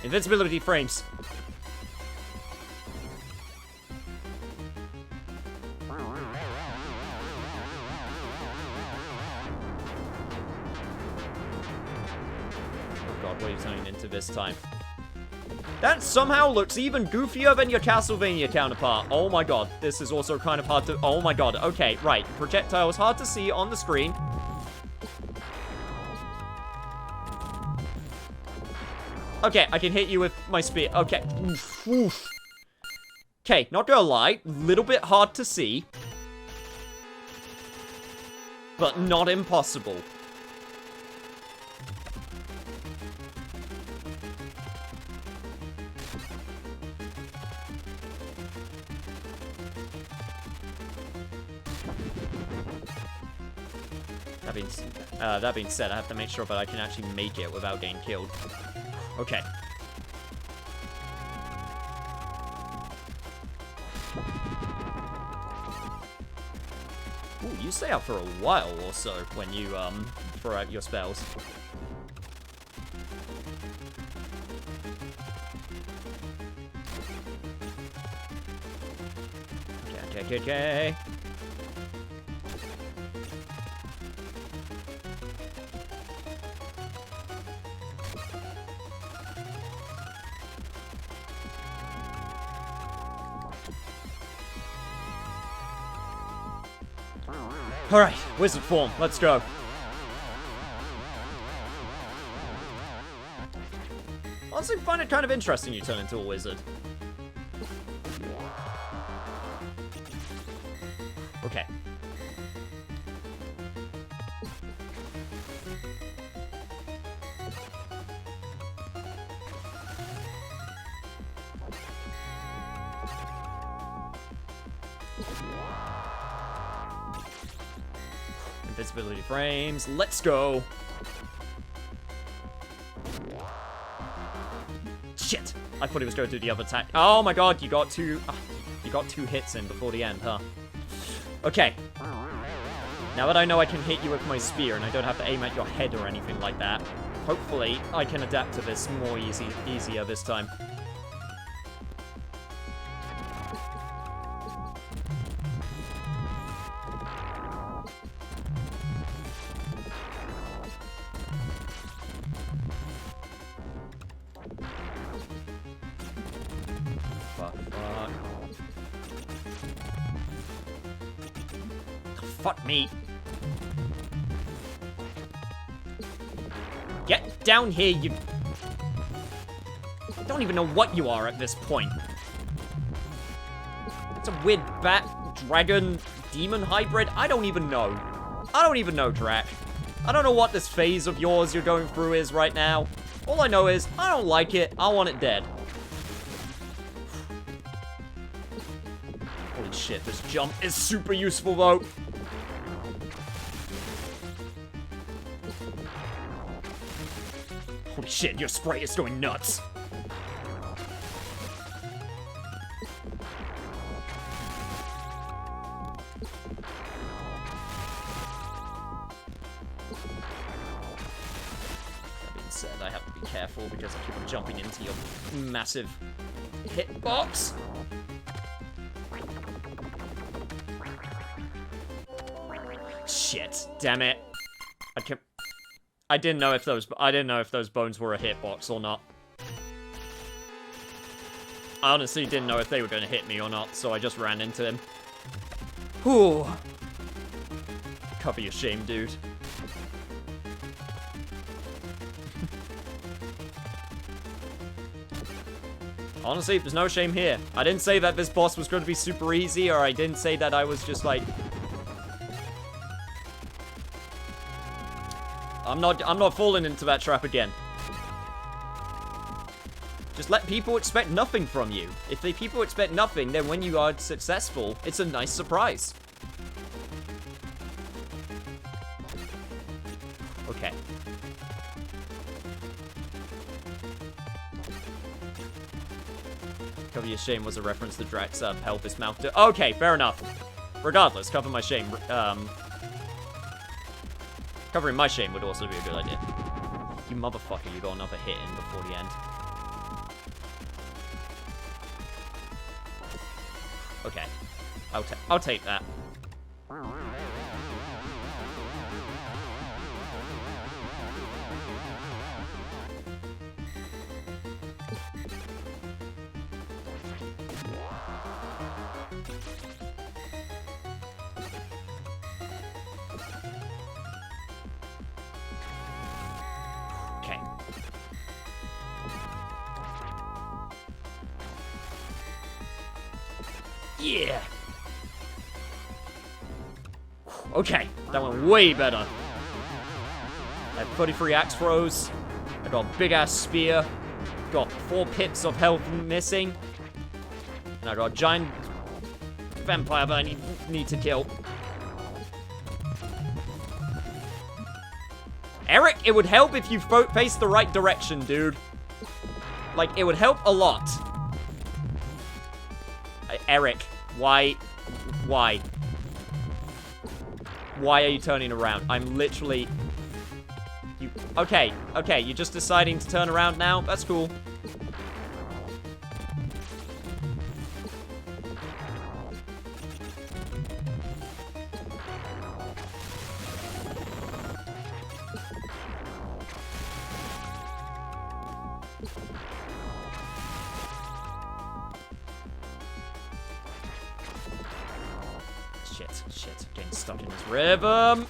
A: Invincibility frames. This time. That somehow looks even goofier than your Castlevania counterpart. Oh my god, this is also kind of hard to... Oh my god, okay, right. Projectile is hard to see on the screen. Okay, I can hit you with my spear. Okay. Oof, oof. Okay, not gonna lie, little bit hard to see. But not impossible. That being said, I have to make sure that I can actually make it without getting killed. Okay. Ooh, you stay out for a while or so when you, throw out your spells. Okay. Alright, wizard form, let's go. Honestly, find it kind of interesting you turn into a wizard. Okay. Invisibility frames, let's go. Shit, I thought he was going to do the other attack. Oh my god, you got two hits in before the end, huh? Okay. Now that I know I can hit you with my spear and I don't have to aim at your head or anything like that, hopefully I can adapt to this more easier this time. Fuck me. Get down here, you... I don't even know what you are at this point. It's a weird bat, dragon, demon hybrid. I don't even know. I don't even know, Drac. I don't know what this phase of yours you're going through is right now. All I know is, I don't like it. I want it dead. Holy shit, this jump is super useful, though. Holy shit, your spray is going nuts. That being said, I have to be careful because I keep on jumping into your massive hitbox. Shit, damn it. I didn't know if those bones were a hitbox or not. I honestly didn't know if they were going to hit me or not, so I just ran into him. Whew. Cover your shame, dude. Honestly, there's no shame here. I didn't say that this boss was going to be super easy, or I didn't say that I was just like... I'm not falling into that trap again. Just let people expect nothing from you. If people expect nothing, then when you are successful, it's a nice surprise. Okay. Cover your shame was a reference to Drax's pelvis mouth. Okay, fair enough. Regardless, cover my shame. Covering my shame would also be a good idea. You motherfucker, you got another hit in before the end. Okay. I'll take that. Yeah. Okay, that went way better. I have 33 axe throws. I got a big ass spear. Got 4 pips of health missing. And I got a giant vampire that I need to kill. Eric, it would help if you faced the right direction, dude. Like, it would help a lot. Eric, why? Why are you turning around? I'm literally... Okay, you're just deciding to turn around now? That's cool. Shit, getting stuck in this rhythm.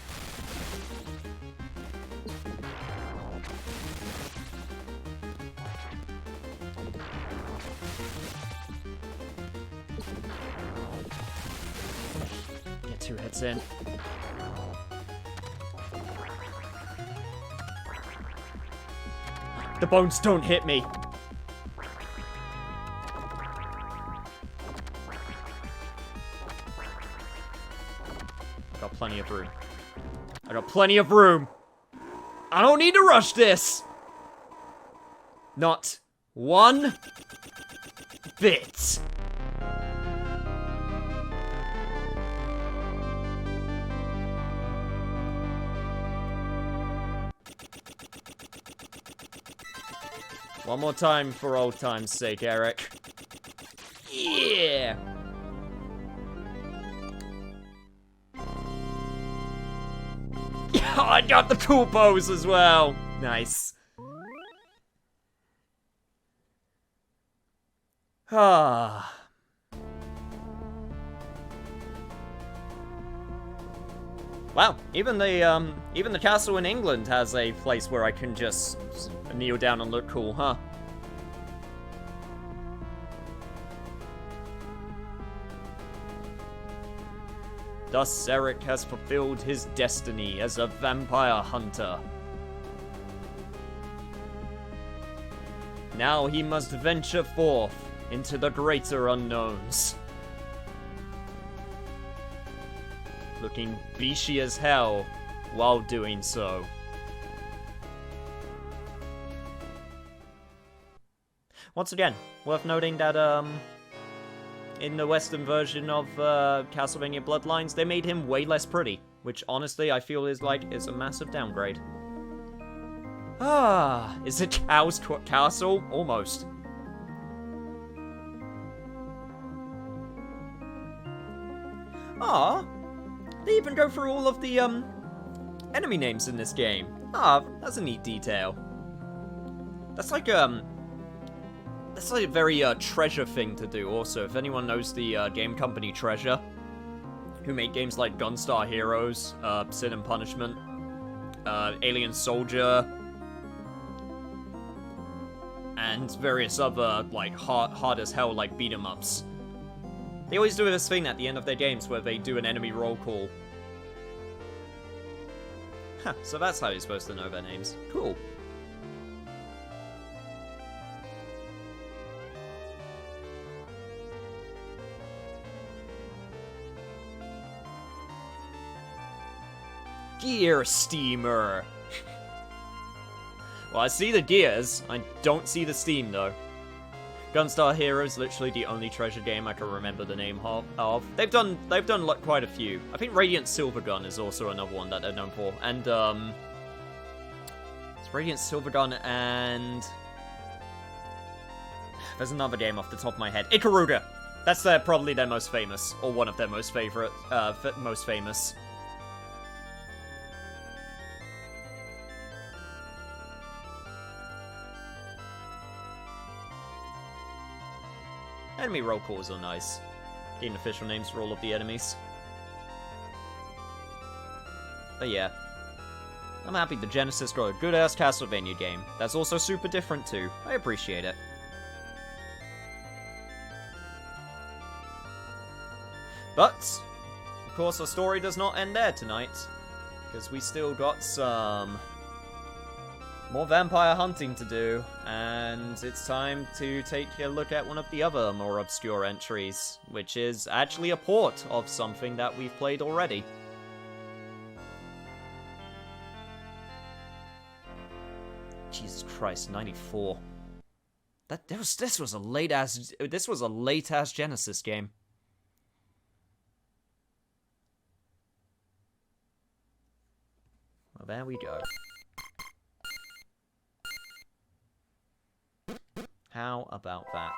A: Get 2 hits in. The bones don't hit me. Plenty of room. I got plenty of room. I don't need to rush this. Not one bit. One more time for old time's sake, Eric. Yeah! I got the cool pose as well! Nice. Ah. Wow, even the castle in England has a place where I can just kneel down and look cool, huh? Thus Eric has fulfilled his destiny as a vampire hunter. Now he must venture forth into the greater unknowns. Looking beashy as hell while doing so. Once again, worth noting that, in the Western version of Castlevania Bloodlines, they made him way less pretty, which honestly I feel is a massive downgrade. Ah, is it Cow's Castle? Almost. Ah, they even go through all of the enemy names in this game. Ah, that's a neat detail. That's like a very Treasure thing to do. Also, if anyone knows the game company Treasure, who made games like Gunstar Heroes, Sin and Punishment, Alien Soldier, and various other like hard as hell like beat 'em ups. They always do this thing at the end of their games where they do an enemy roll call. Huh, so that's how you're supposed to know their names. Cool. Gear Steamer. Well, I see the gears. I don't see the steam, though. Gunstar Heroes is literally the only Treasure game I can remember the name of. They've done quite a few. I think Radiant Silvergun is also another one that they're known for. And, it's Radiant Silvergun and... There's another game off the top of my head. Ikaruga! That's probably their most famous, or one of their most most famous. Enemy roll calls are nice. Getting official names for all of the enemies. But yeah. I'm happy the Genesis got a good-ass Castlevania game. That's also super different too. I appreciate it. But, of course, the story does not end there tonight. Because we still got some more vampire hunting to do, and it's time to take a look at one of the other more obscure entries, which is actually a port of something that we've played already. Jesus Christ, 94. This was a late ass Genesis game. Well, there we go. How about that?